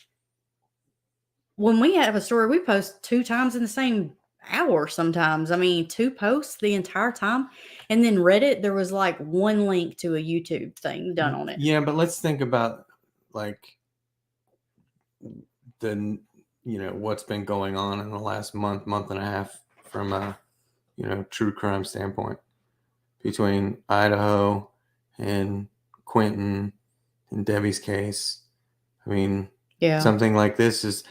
when we have a story, we post 2 times in the same hour sometimes. I mean, 2 posts the entire time. And then Reddit, there was like 1 link to a YouTube thing done on it. Yeah, but let's think about like the what's been going on in the last month and a half from a true crime standpoint between Idaho and Quentin and Debbie's case. I mean, something like this is,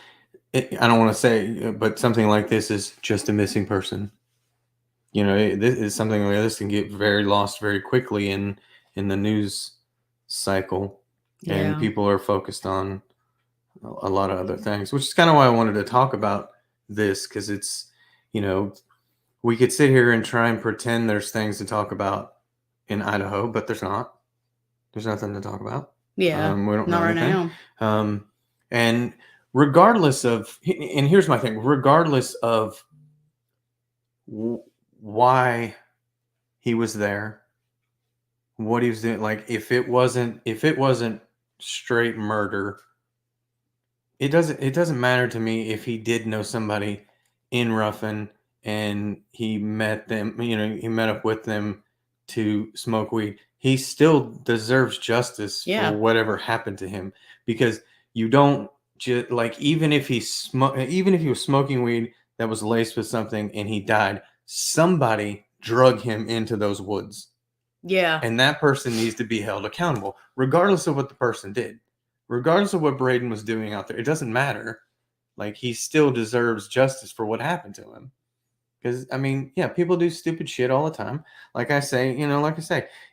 I don't want to say, but something like this is just a missing person. This is something like this can get very lost very quickly in the news cycle, and people are focused on a lot of other things, which is kind of why I wanted to talk about this, because it's, we could sit here and try and pretend there's things to talk about in Idaho, but there's not. There's nothing to talk about. Yeah, we don't not know right anything. now. And regardless of, and here's my thing, regardless of why he was there, what he was doing, like if it wasn't straight murder, it doesn't matter to me if he did know somebody in Ruffin and he met them, he met up with them to smoke weed. He still deserves justice for whatever happened to him, because you don't just, like, even if he was smoking weed that was laced with something and he died, somebody drug him into those woods. Yeah. And that person needs to be held accountable, regardless of what the person did. Regardless of what Braedan was doing out there, it doesn't matter. Like, he still deserves justice for what happened to him. Because, I mean, yeah, people do stupid shit all the time. Like I say,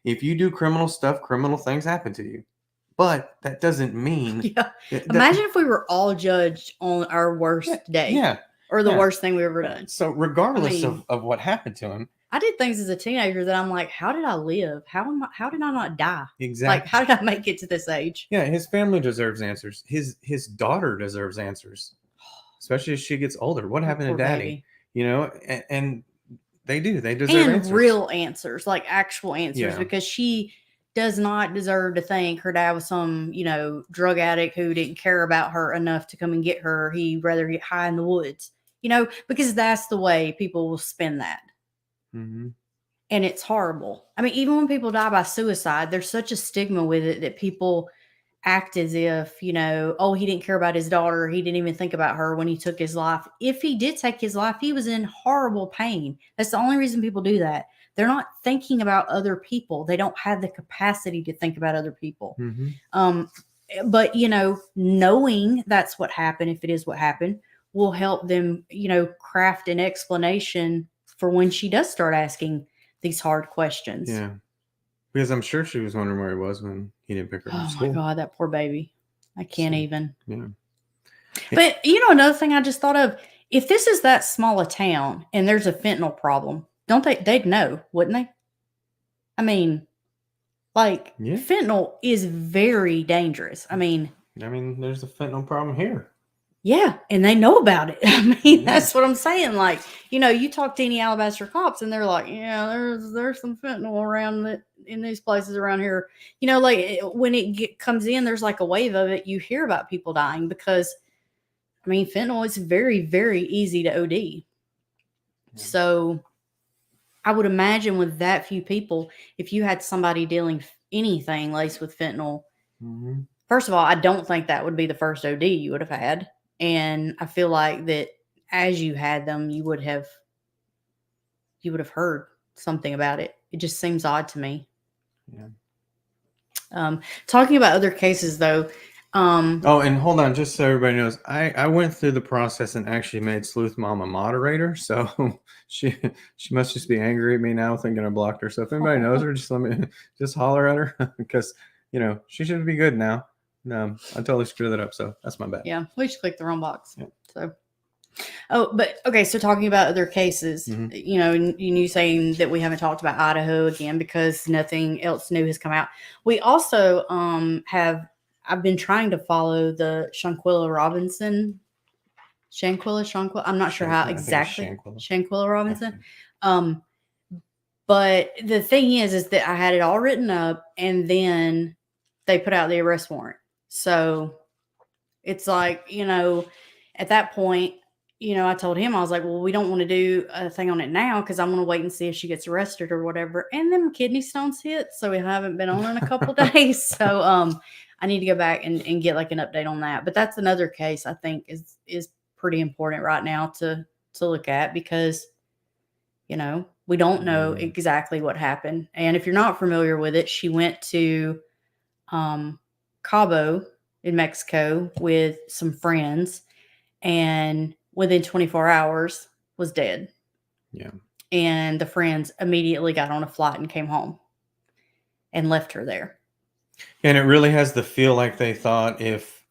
if you do criminal stuff, criminal things happen to you. But that doesn't mean... Imagine if we were all judged on our worst day. Yeah. Or the worst thing we've ever done. So regardless of what happened to him... I did things as a teenager that I'm like, how did I live? How did I not die? Exactly. Like, how did I make it to this age? Yeah, his family deserves answers. His daughter deserves answers, especially as she gets older. What happened to Daddy? Baby. And they do. They deserve answers. Real answers, like actual answers, because she does not deserve to think her dad was some, drug addict who didn't care about her enough to come and get her. He'd rather get high in the woods, because that's the way people will spin that. Mm-hmm. And it's horrible. I mean, even when people die by suicide, there's such a stigma with it that people act as if, oh, he didn't care about his daughter. He didn't even think about her when he took his life. If he did take his life, he was in horrible pain. That's the only reason people do that. They're not thinking about other people. They don't have the capacity to think about other people. Mm-hmm. But, knowing that's what happened, if it is what happened, will help them, craft an explanation for when she does start asking these hard questions. Yeah. Because I'm sure she was wondering where he was when he didn't pick her up from school. Oh my God, that poor baby. I can't even. Yeah. But another thing I just thought of, if this is that small a town and there's a fentanyl problem, they'd know, wouldn't they? I mean, fentanyl is very dangerous. I mean, there's a fentanyl problem here. Yeah, and they know about it. I mean, that's what I'm saying. Like, you talk to any Alabaster cops, and they're like, "Yeah, there's some fentanyl around in these places around here." Like when it comes in, there's like a wave of it. You hear about people dying because, fentanyl is very, very easy to OD. Yeah. So, I would imagine with that few people, if you had somebody dealing anything laced with fentanyl, first of all, I don't think that would be the first OD you would have had. And I feel like that as you had them, you would have heard something about it. It just seems odd to me. Yeah. Talking about other cases though. Oh, and hold on, just so everybody knows, I went through the process and actually made Sleuth Mom a moderator. So she must just be angry at me now, thinking I blocked her. So if anybody knows her, just holler at her, because she should be good now. No, I totally screwed that up, so that's my bad. Yeah, we just clicked the wrong box. Yeah. So, but okay. So talking about other cases, you saying that we haven't talked about Idaho again because nothing else new has come out. We also I've been trying to follow the Shanquilla Robinson. Shanquilla. I'm not sure how exactly. Shanquilla Robinson. But the thing is that I had it all written up, and then they put out the arrest warrant. So it's like, at that point, I told him, I was like, well, we don't want to do a thing on it now because I want to wait and see if she gets arrested or whatever. And then kidney stones hit, so we haven't been on in a couple days. So I need to go back and get like an update on that. But that's another case I think is pretty important right now to look at because we don't know exactly what happened. And if you're not familiar with it, she went to Cabo in Mexico with some friends, and within 24 hours was dead. Yeah. And the friends immediately got on a flight and came home and left her there. And it really has the feel like they thought if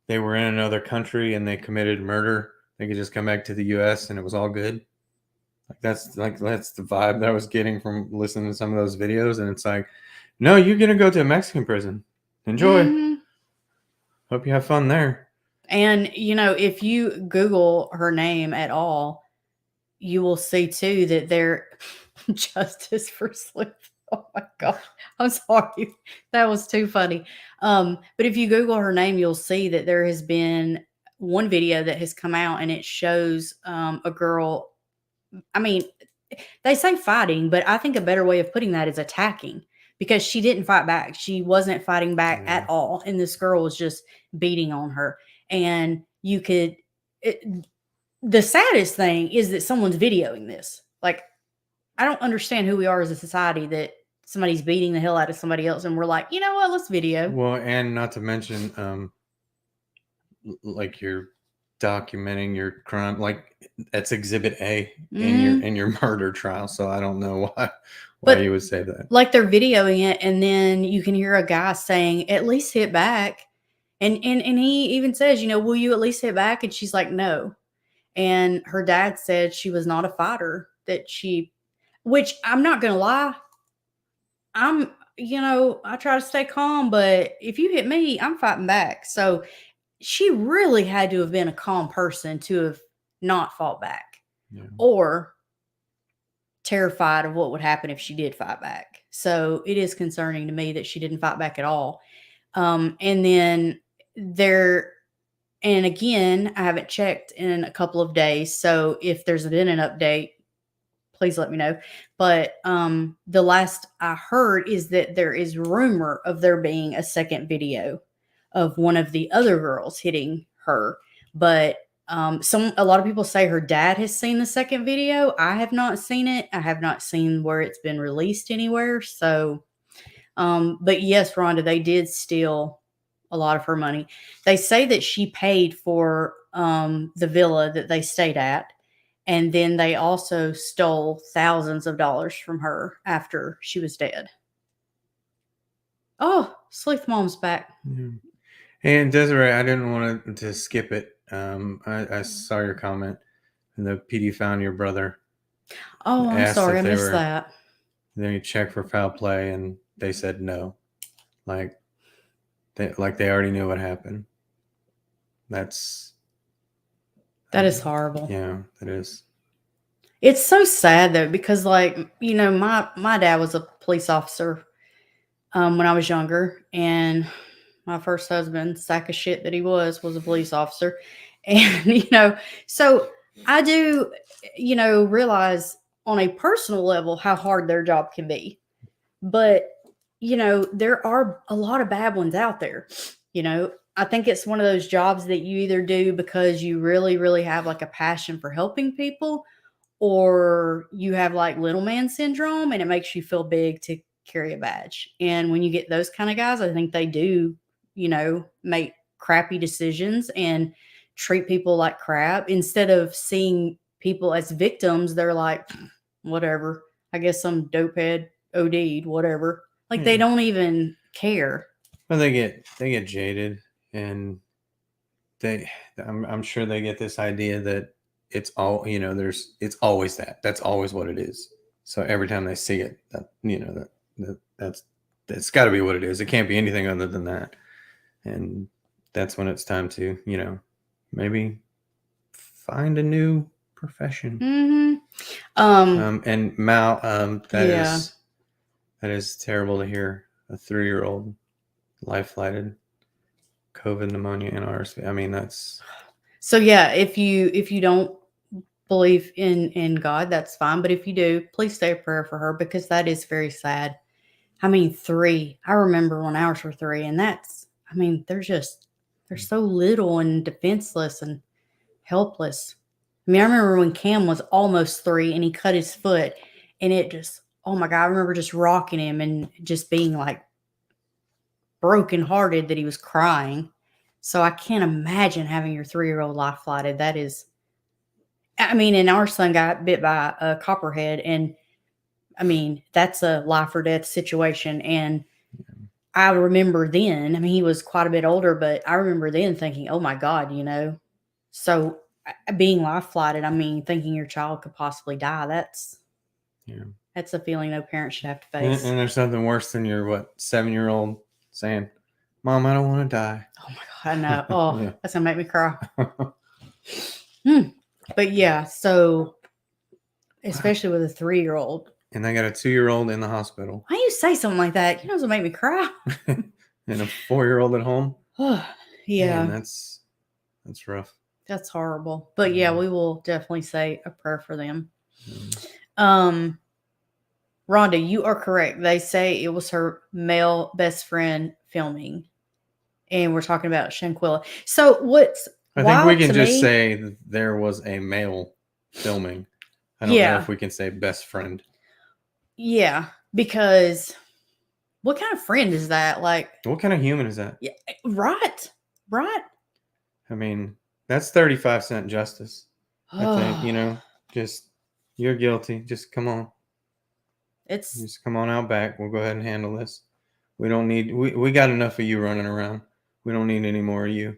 they were in another country and they committed murder, they could just come back to the US and it was all good. That's the vibe that I was getting from listening to some of those videos. And it's like, no, you're gonna go to a Mexican prison. Enjoy. Mm-hmm. Hope you have fun there. And if you Google her name at all, you will see too that there justice for Sleuth. Oh my god, I'm sorry, that was too funny. But if you Google her name, you'll see that there has been one video that has come out, and it shows a girl. I mean, they say fighting, but I think a better way of putting that is attacking, because she didn't fight back. She wasn't fighting back at all, and this girl was just beating on her. And you could. The saddest thing is that someone's videoing this. Like, I don't understand who we are as a society that somebody's beating the hell out of somebody else, and we're like, you know what, let's video. Well, and not to mention, like you're documenting your crime, like that's Exhibit A in your murder trial. So I don't know why you would say that. Like, they're videoing it, and then you can hear a guy saying, "At least hit back," and he even says, "Will you at least hit back?" And she's like, "No." And her dad said she was not a fighter. Which I'm not gonna lie, I try to stay calm, but if you hit me, I'm fighting back. So she really had to have been a calm person to have not fought back, or terrified of what would happen if she did fight back. So it is concerning to me that she didn't fight back at all. And then and again, I haven't checked in a couple of days. So if there's been an update, please let me know. But the last I heard is that there is rumor of there being a second video of one of the other girls hitting her. But a lot of people say her dad has seen the second video. I have not seen it. I have not seen where it's been released anywhere. So, but yes, Rhonda, they did steal a lot of her money. They say that she paid for the villa that they stayed at. And then they also stole thousands of dollars from her after she was dead. Oh, Sleuth Mom's back. Yeah. And Desiree, I didn't want to skip it. I saw your comment, and the PD found your brother. Oh, I'm sorry, I missed that. Then you checked for foul play, and they said no. Like they already knew what happened. That is horrible. Yeah, it is. It's so sad though, because my dad was a police officer when I was younger, and my first husband, sack of shit that he was a police officer. And so I do realize on a personal level how hard their job can be. But there are a lot of bad ones out there. I think it's one of those jobs that you either do because you really, really have like a passion for helping people, or you have like little man syndrome and it makes you feel big to carry a badge. And when you get those kind of guys, I think they do, make crappy decisions and treat people like crap. Instead of seeing people as victims, they're like, whatever, I guess some dopehead OD'd, whatever. Like, they don't even care. Well, they get jaded, and I'm sure they get this idea that it's all, it's always that's always what it is. So every time they see it, that's got to be what it is. It can't be anything other than that. And that's when it's time to, maybe find a new profession. Mm-hmm. And Mal, that is terrible to hear. A 3-year-old life flighted, COVID pneumonia, and RSV. I mean, that's So yeah, if you don't believe in God, that's fine. But if you do, please say a prayer for her because that is very sad. I mean, 3. I remember when ours were 3, and that's. I mean, they're so little and defenseless and helpless. I mean, I remember when Cam was almost 3 and he cut his foot, and it just. Oh my God! I remember just rocking him and just being like brokenhearted that he was crying. So I can't imagine having your 3-year-old life flighted. That is. I mean, and our son got bit by a copperhead, and I mean, that's a life or death situation. And I remember then, I mean, he was quite a bit older, but I remember then thinking, oh my God, So being life flighted, I mean, thinking your child could possibly die, Yeah. that's a feeling no parent should have to And, face. and there's nothing worse than your 7-year-old saying, "Mom, I don't want to die." Oh my God, I know. Oh, Yeah. that's gonna make me cry. But yeah, so especially with a 3-year-old. And I got a 2-year-old in the hospital. Why you say something like that? You know, it's gonna make me cry. And a 4-year-old at home. Yeah. Man, that's rough. That's horrible. But yeah, Mhm. we will definitely say a prayer for them. Mhm. Rhonda, you are correct. They say it was her male best friend filming. And we're talking about Shanquilla. So what's I think we wild can to just me? say that there was a male filming. I don't know Yeah. if we can say best friend. Yeah. Because what kind of friend is that? Like, What kind of human is that? yeah, right. Right. I mean, that's 35-cent justice. I think, just you're guilty. Just come on. It's Just come on out back. We'll go ahead and handle this. We don't need we got enough of you running around. We don't need any more of you.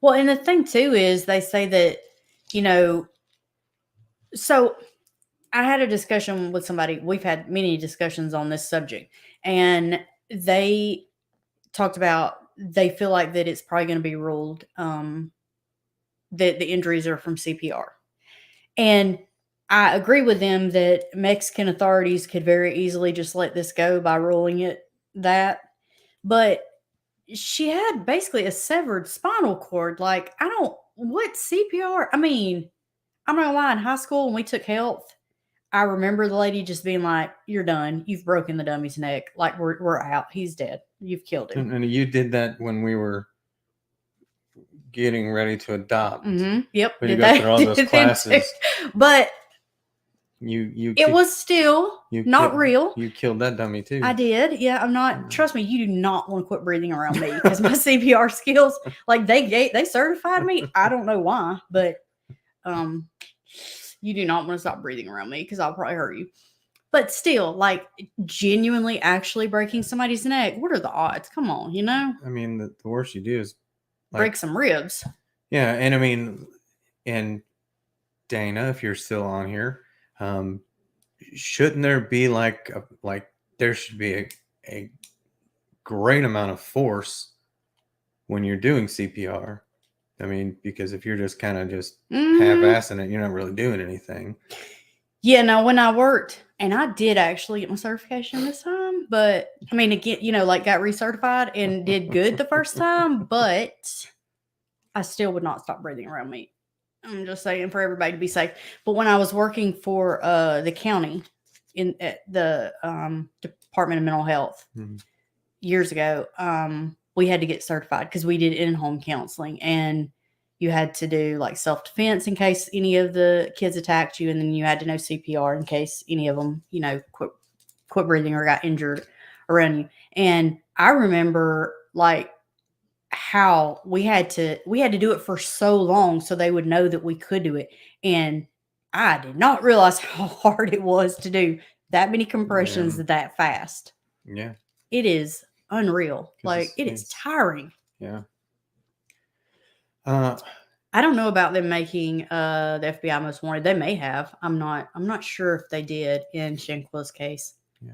well, and the thing too is they say that, so I had a discussion with somebody. We've had many discussions on this subject, and they talked about they feel like that it's probably going to be ruled that the injuries are from CPR. And I agree with them that Mexican authorities could very easily just let this go by ruling it that. But she had basically a severed spinal cord. Like, what CPR? I mean, I'm not gonna lie, in high school when we took health, I remember the lady just being like, "You're done. You've broken the dummy's neck. Like we're out. He's dead. You've killed him." And you did that when we were getting ready to adopt. Mm-hmm. Yep. When you go through all those classes. But it was still not real. You killed that dummy too. I did. Yeah, I'm not. Trust me, you do not want to quit breathing around me because my CPR skills, like they certified me. I don't know why, but you do not want to stop breathing around me because I'll probably hurt you. But still, like genuinely, actually breaking somebody's neck. What are the odds? Come on, I mean, the worst you do is break some ribs. Yeah, and I mean, and Dana, if you're still on here, shouldn't there be like there should be a great amount of force when you're doing CPR? I mean, because if you're just kind of just half-assing it, you're not really doing anything. Yeah, no, when I worked, and I did actually get my certification this time, but I mean, again, like got recertified and did good the first time, but I still would not stop breathing around me. I'm just saying for everybody to be safe. But when I was working for the county at the Department of Mental Health years ago, we had to get certified because we did in-home counseling, and you had to do like self-defense in case any of the kids attacked you, and then you had to know CPR in case any of them, quit breathing or got injured around you. And I remember like how we had to do it for so long so they would know that we could do it. And I did not realize how hard it was to do that many compressions that fast. Yeah. It is unreal. Like it is tiring. Yeah. I don't know about them making the FBI most wanted. They may have. I'm not sure if they did in Shanquilla's case. Yeah.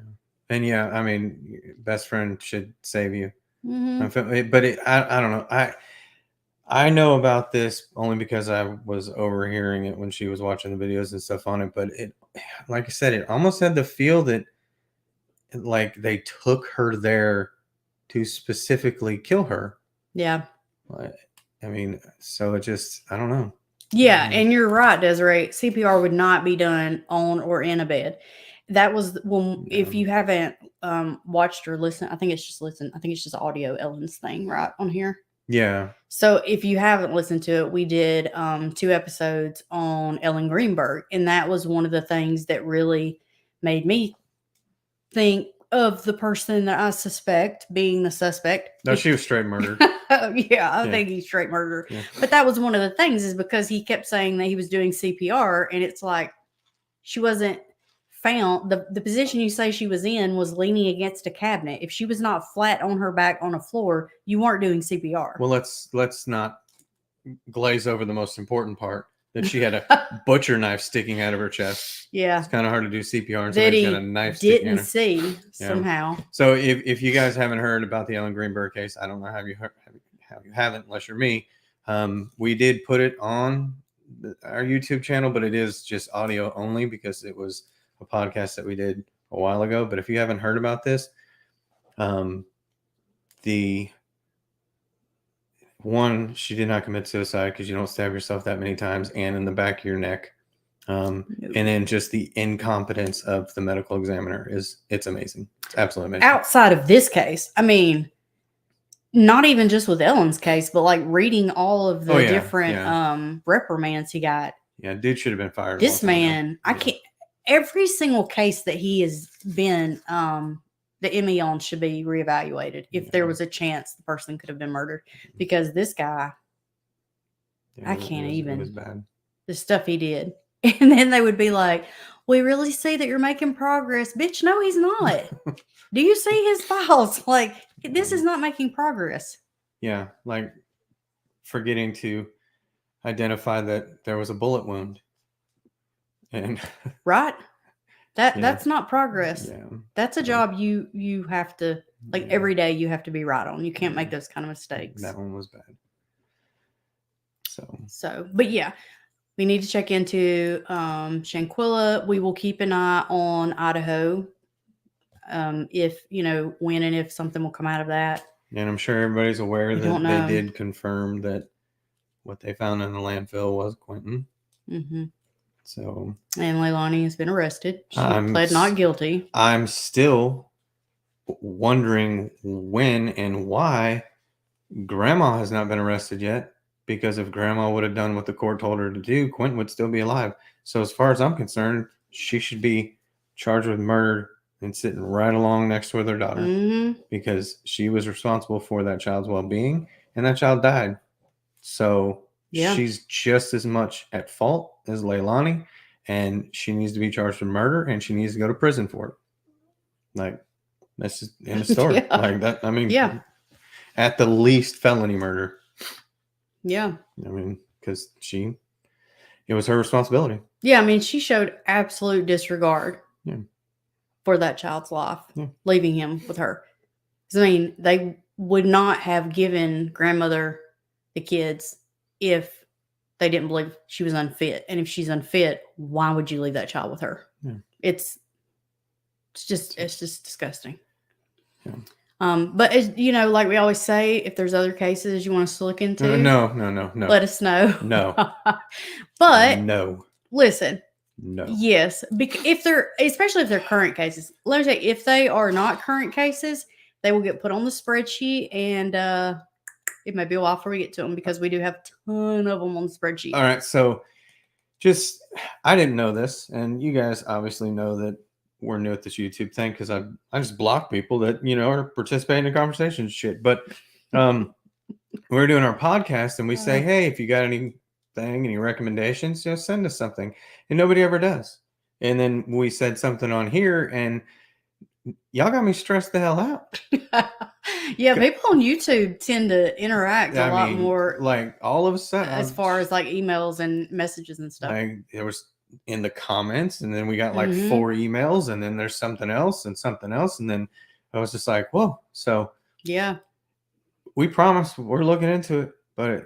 And yeah, I mean, best friend should save you. Mm-hmm. But I don't know. I know about this only because I was overhearing it when she was watching the videos and stuff on it. But it, like I said, it almost had the feel that like they took her there to specifically kill her. Yeah. I mean, so it just, I don't know. Yeah, and you're right, Desiree. CPR would not be done on or in a bed. That was when, if No. you haven't watched or listened, I think it's just audio Ellen's thing right on here. Yeah. So if you haven't listened to it, we did 2 episodes on Ellen Greenberg, and that was one of the things that really made me think of the person that I suspect being the suspect. No, she was straight murdered. Yeah, I Yeah. think he's straight murder. Yeah. But that was one of the things, is because he kept saying that he was doing CPR, and it's like she wasn't found. The position you say she was in was leaning against a cabinet. If she was not flat on her back on a floor, you weren't doing CPR. Well, let's not glaze over the most important part, that she had a butcher knife sticking out of her chest. Yeah. It's kind of hard to do CPR and That somebody's he got a knife sticking in didn't her. see somehow. So if you guys haven't heard about the Ellen Greenberg case, I don't know how you haven't, unless you're me. We did put it on our YouTube channel, but it is just audio only because it was a podcast that we did a while ago. But if you haven't heard about this, the one, she did not commit suicide because you don't stab yourself that many times and in the back of your neck. Nope. And then just the incompetence of the medical examiner it's amazing. It's absolutely amazing. Outside of this case, I mean, not even just with Ellen's case, but like reading all of the different reprimands he got. Yeah, dude should have been fired. This man, I can't. Every single case that he has been the ME on should be reevaluated if there was a chance the person could have been murdered, because this guy, I can't even. It was bad. The stuff he did. And then they would be like, we really see that you're making progress. Bitch, no, he's not. Do you see his files? Like, this is not making progress. Yeah, like forgetting to identify that there was a bullet wound. And right? That's not progress. Yeah. That's a job you have to, like, every day you have to be right on. You can't make those kind of mistakes. That one was bad. So, but yeah, we need to check into Shanquilla. We will keep an eye on Idaho. If when and if something will come out of that. And I'm sure everybody's aware that they did confirm that what they found in the landfill was Quentin. Mm-hmm. So, and Leilani has been arrested. She pled not guilty. I'm still wondering when and why Grandma has not been arrested yet. Because if Grandma would have done what the court told her to do, Quentin would still be alive. So as far as I'm concerned, she should be charged with murder and sitting right along next with her daughter, because she was responsible for that child's well-being, and that child died. So she's just as much at fault as Leilani, and she needs to be charged with murder, and she needs to go to prison for it. Like, that's just in the story. Like that. I mean, at the least felony murder. Yeah. I mean, because it was her responsibility. Yeah. I mean, she showed absolute disregard for that child's life, leaving him with her. I mean, they would not have given grandmother the kids if they didn't believe she was unfit. And if she's unfit, why would you leave that child with her? Yeah. It's just disgusting. Yeah. But as like we always say, if there's other cases you want us to look into, no, let us know. No, but no, listen, no, yes, especially if they're current cases. Let me say, if they are not current cases, they will get put on the spreadsheet, and it may be a while before we get to them, because we do have a ton of them on the spreadsheet. All right, so I didn't know this, and you guys obviously know that we're new at this YouTube thing, because I just block people that are participating in conversations shit. But we're doing our podcast, and we say, hey, if you got any recommendations, just send us something, and nobody ever does. And then we said something on here, and y'all got me stressed the hell out. Yeah, people on YouTube tend to interact a lot more. Like, all of a sudden, as far as like emails and messages and stuff. Like, there was in the comments, and then we got like 4 emails, and then there's something else, and then I was just like, whoa. So yeah, we promise we're looking into it, but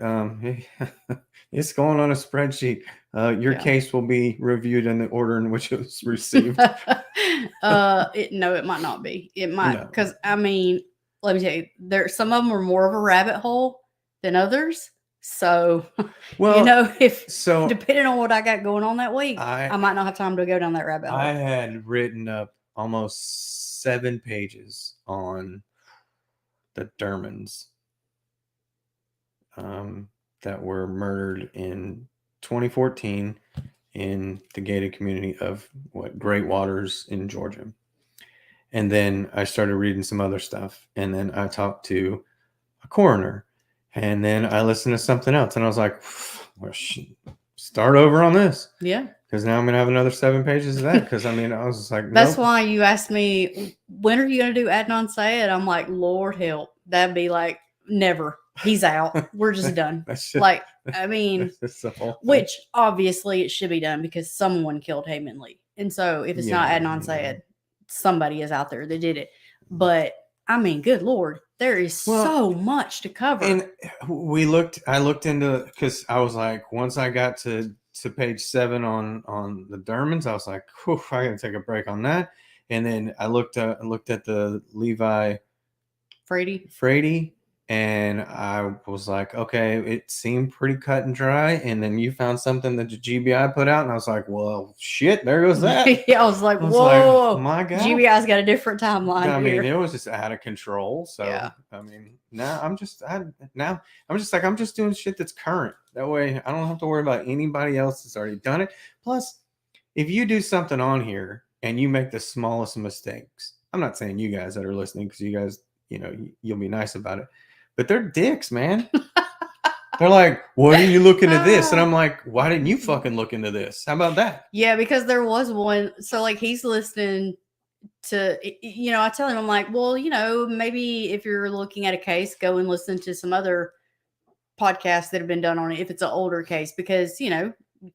it's going on a spreadsheet. Your case will be reviewed in the order in which it was received. No, it might not be. It might, because I mean, let me tell you, some of them are more of a rabbit hole than others. So, Well, if so depending on what I got going on that week, I I might not have time to go down that rabbit hole. I had written up almost 7 pages on the Dermans that were murdered in 2014 in the gated community of Great Waters in Georgia. And then I started reading some other stuff, and then I talked to a coroner, and then I listened to something else, and I was like, well, start over on this. Yeah. Because now I'm going to have another 7 pages of that. Because, I mean, I was just like, That's nope. why you asked me, when are you going to do Adnan Syed? I'm like, Lord help. That'd be like, never. He's out. We're just done. Like, I mean, that's the whole thing. which obviously it should be done because someone killed Heyman Lee. And so if it's not Adnan Syed, somebody is out there that did it. But I mean, good Lord, there is so much to cover. And I looked into, because I was like, once I got to page 7 on the Dermans, I was like, I gotta take a break on that. And then I looked at the Levi Frady, and I was like, okay, it seemed pretty cut and dry. And then you found something that the GBI put out, and I was like, well, shit, there goes that. Yeah, I was like, whoa, my God, GBI's got a different timeline. I mean, it was just out of control. So yeah. I mean, now I'm just like, I'm just doing shit that's current. That way I don't have to worry about anybody else that's already done it. Plus, if you do something on here and you make the smallest mistakes, I'm not saying you guys that are listening, because you guys, you'll be nice about it, but they're dicks, man. They're like, what are you looking at this? And I'm like, why didn't you fucking look into this? How about that? Yeah, because there was one. So like, he's listening to, I tell him, I'm like, well, maybe if you're looking at a case, go and listen to some other podcasts that have been done on it if it's an older case, because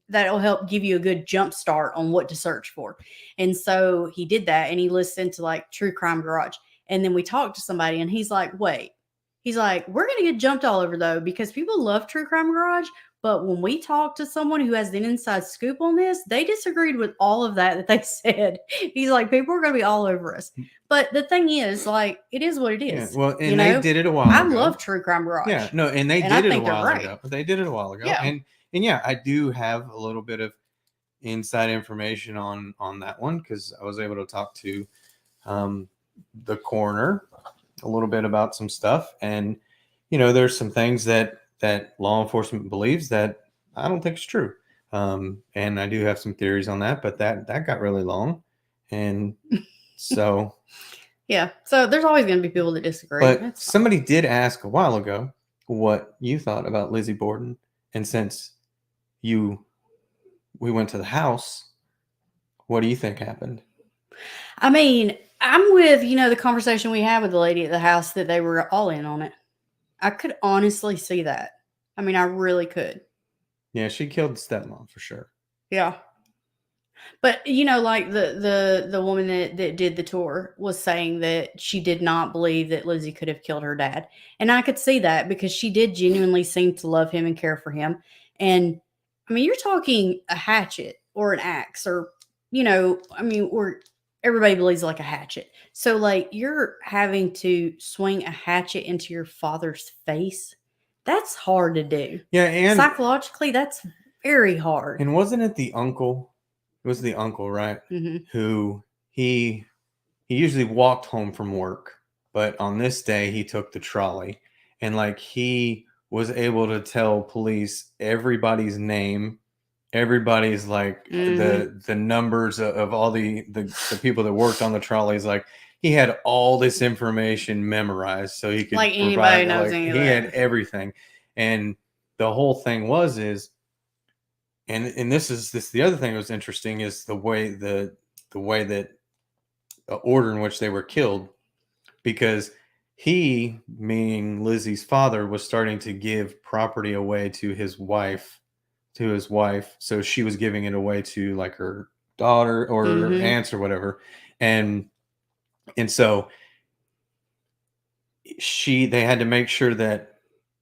that'll help give you a good jump start on what to search for. And so he did that, and he listened to like True Crime Garage. And then we talked to somebody, and he's like, wait, he's like, we're going to get jumped all over though, because people love True Crime Garage. But when we talk to someone who has an inside scoop on this, they disagreed with all of that they said. He's like, people are going to be all over us. But the thing is, like, it is what it is. Yeah, well, and they did it a while ago. I love True Crime Garage. Yeah, no, and they did it a while ago. They did it a while ago. Yeah. And yeah, I do have a little bit of inside information on that one, because I was able to talk to the coroner a little bit about some stuff, and there's some things that law enforcement believes that I don't think is true, and I do have some theories on that, but that got really long, and so yeah, so there's always going to be people that disagree. But somebody did ask a while ago what you thought about Lizzie Borden, and since we went to the house, what do you think happened? I mean, I'm with, the conversation we had with the lady at the house, that they were all in on it. I could honestly see that. I mean, I really could. Yeah, she killed the stepmom for sure. Yeah. But, like the woman that did the tour was saying that she did not believe that Lizzie could have killed her dad. And I could see that, because she did genuinely seem to love him and care for him. And, I mean, you're talking a hatchet or an axe, or, or everybody believes like a hatchet. So, like, you're having to swing a hatchet into your father's face. That's hard to do. Yeah, and psychologically, that's very hard. And wasn't it the uncle? It was the uncle, right? Mm-hmm. Who he usually walked home from work, but on this day he took the trolley, and like he was able to tell police everybody's name, everybody's like the numbers of all the people that worked on the trolleys. Like, he had all this information memorized, so he could like anybody provide, knows like, any of he that. had everything. And the whole thing was and this is the other thing that was interesting, is the way that the order in which they were killed, because he, meaning Lizzie's father, was starting to give property away to his wife, so she was giving it away to like her daughter or her aunts or whatever, and so they had to make sure that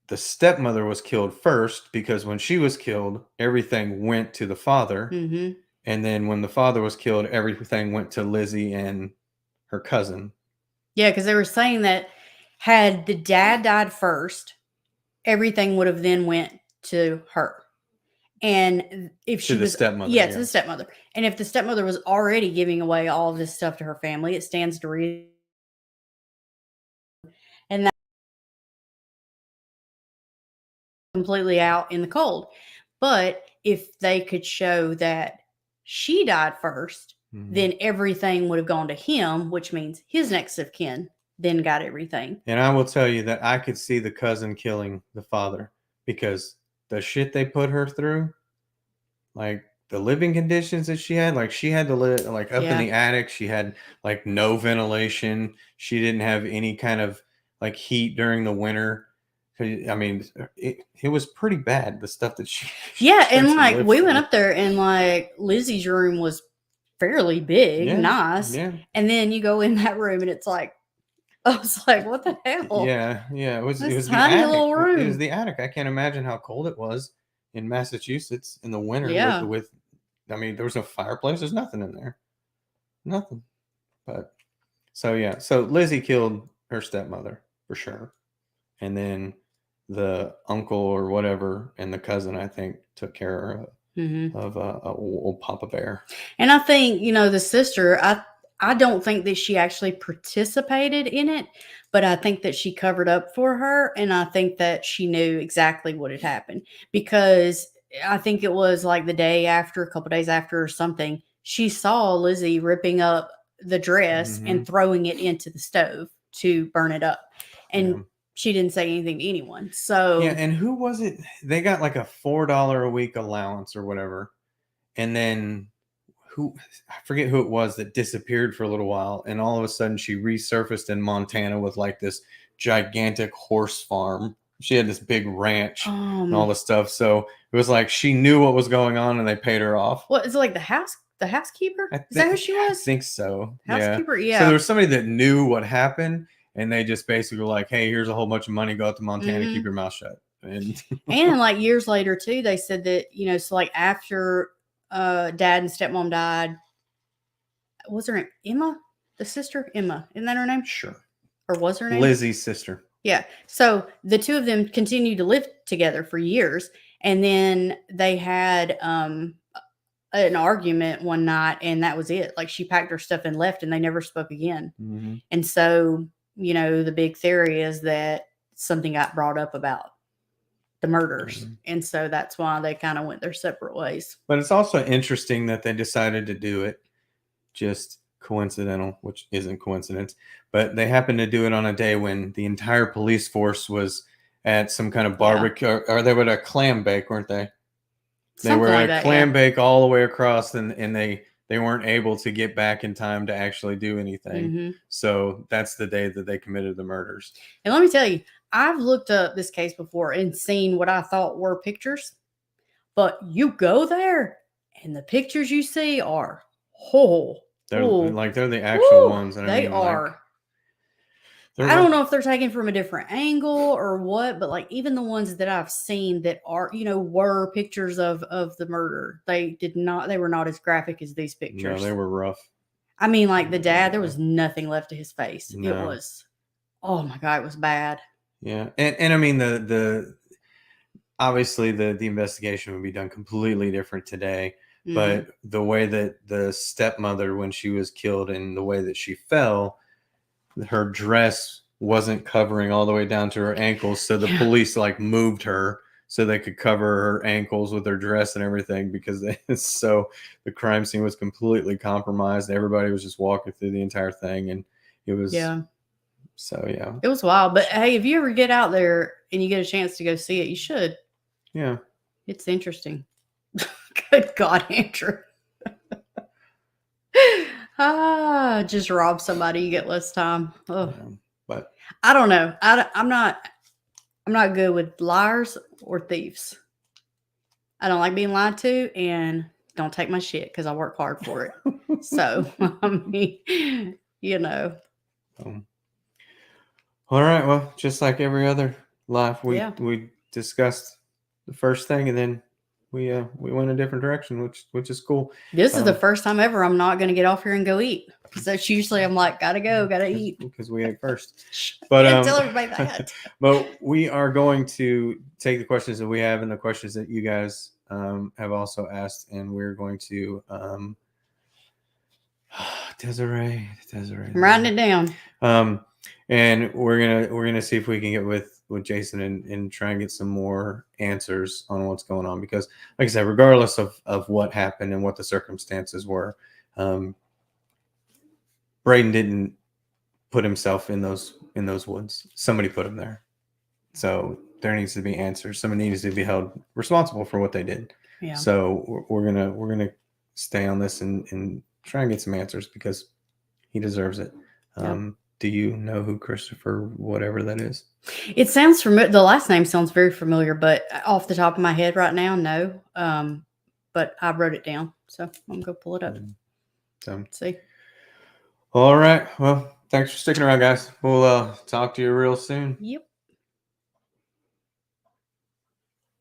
the stepmother was killed first, because when she was killed, everything went to the father. Mm-hmm. And then when the father was killed, everything went to Lizzie and her cousin. Yeah, because they were saying that had the dad died first everything would have then went to her. And if she To the was, stepmother, yeah, to yeah. the stepmother. And if the stepmother was already giving away all of this stuff to her family, it stands to reason. And that's completely out in the cold. But if they could show that she died 1st, then everything would have gone to him, which means his next of kin then got everything. And I will tell you that I could see the cousin killing the father because the shit they put her through, like the living conditions that she had, like she had to live like up in Yeah. the attic. She had like no ventilation. She didn't have any kind of like heat during the winter. I mean, it was pretty bad, the stuff that she Yeah, had and to like live we went through. up there and like Lizzie's room was fairly big, Yeah, nice. yeah. And then you go in that room and it's like, I was like, what the hell? Yeah, yeah. It was This the tiny attic. little It was room. the attic. I can't imagine how cold it was in Massachusetts in the winter Yeah. with I mean, there was no fireplace, there's nothing in there. Nothing. But so yeah, so Lizzie killed her stepmother for sure. And then the uncle or whatever and the cousin I think took care Mm-hmm. of old Papa Bear. And I think, the sister, I don't think that she actually participated in it, but I think that she covered up for her. And I think that she knew exactly what had happened because I think it was like the day after, a couple days after or something, she saw Lizzie ripping up the dress and throwing it into the stove to burn it up. And Yeah. she didn't say anything to anyone. So, Yeah, and who was it? They got like a $4 a week allowance or whatever. And then who I forget who it was that disappeared for a little while, and all of a sudden she resurfaced in Montana with like this gigantic horse farm. She had this big ranch and all this stuff. So it was like she knew what was going on, and they paid her off. what is it like the housekeeper? Is that who she I was? think so. Housekeeper, Yeah. yeah. So there was somebody that knew what happened, and they just basically were like, "Hey, here's a whole bunch of money. Go out to Montana. Keep your mouth shut." And And like years later too, they said that, so like after dad and stepmom died, was her name Emma? The sister? Emma. Isn't that her name? sure, Or was her name? Lizzie's sister. Yeah. So the two of them continued to live together for years. And then they had an argument one night and that was it. Like she packed her stuff and left and they never spoke again. And so, the big theory is that something got brought up about the murders. And so that's why they kind of went their separate ways. But it's also interesting that they decided to do it just coincidental, which isn't coincidence, but they happened to do it on a day when the entire police force was at some kind of barbecue, or they were at a clam bake, weren't they? They Something were like at a clam bake all the way across, and they weren't able to get back in time to actually do anything. So that's the day that they committed the murders. And let me tell you, I've looked up this case before and seen what I thought were pictures, but you go there and the pictures you see are they're the actual ones. And they are. I don't know if they're taken from a different angle or what, but like even the ones that I've seen that are, were pictures of the murder, they were not as graphic as these pictures. No, they were rough. I mean, like the dad, there was nothing left of his face. No. It was, oh my God, it was bad. Yeah. And I mean, the obviously the investigation would be done completely different today, but the way that the stepmother, when she was killed and the way that she fell, her dress wasn't covering all the way down to her ankles. So the police like moved her so they could cover her ankles with her dress and everything because so the crime scene was completely compromised. Everybody was just walking through the entire thing. And it was, so yeah. It was wild. But hey, if you ever get out there and you get a chance to go see it, you should. Yeah. It's interesting. Good God, Andrew. Just rob somebody, you get less time. Oh. Yeah, but I don't know. I'm not good with liars or thieves. I don't like being lied to, and don't take my shit because I work hard for it. So I mean, all right. Well, just like every other life, we discussed the first thing, and then we went a different direction, which is cool. This is the first time ever I'm not going to get off here and go eat. Because that's usually I'm like, gotta go, gotta eat. Because we ate first. But tell everybody that. But we are going to take the questions that we have and the questions that you guys have also asked, and we're going to Desiree. I'm writing it down. And we're gonna see if we can get with Jason and try and get some more answers on what's going on, because like I said, regardless of what happened and what the circumstances were, Braedan didn't put himself in those woods. Somebody put him there. So there needs to be answers. Somebody needs to be held responsible for what they did. Yeah. So we're gonna stay on this and try and get some answers, because he deserves it. Do you know who Christopher whatever that is? It sounds familiar. The last name sounds very familiar, but off the top of my head right now, no. But I wrote it down, so I'm gonna go pull it up. So see. All right. Well, thanks for sticking around, guys. We'll talk to you real soon. Yep.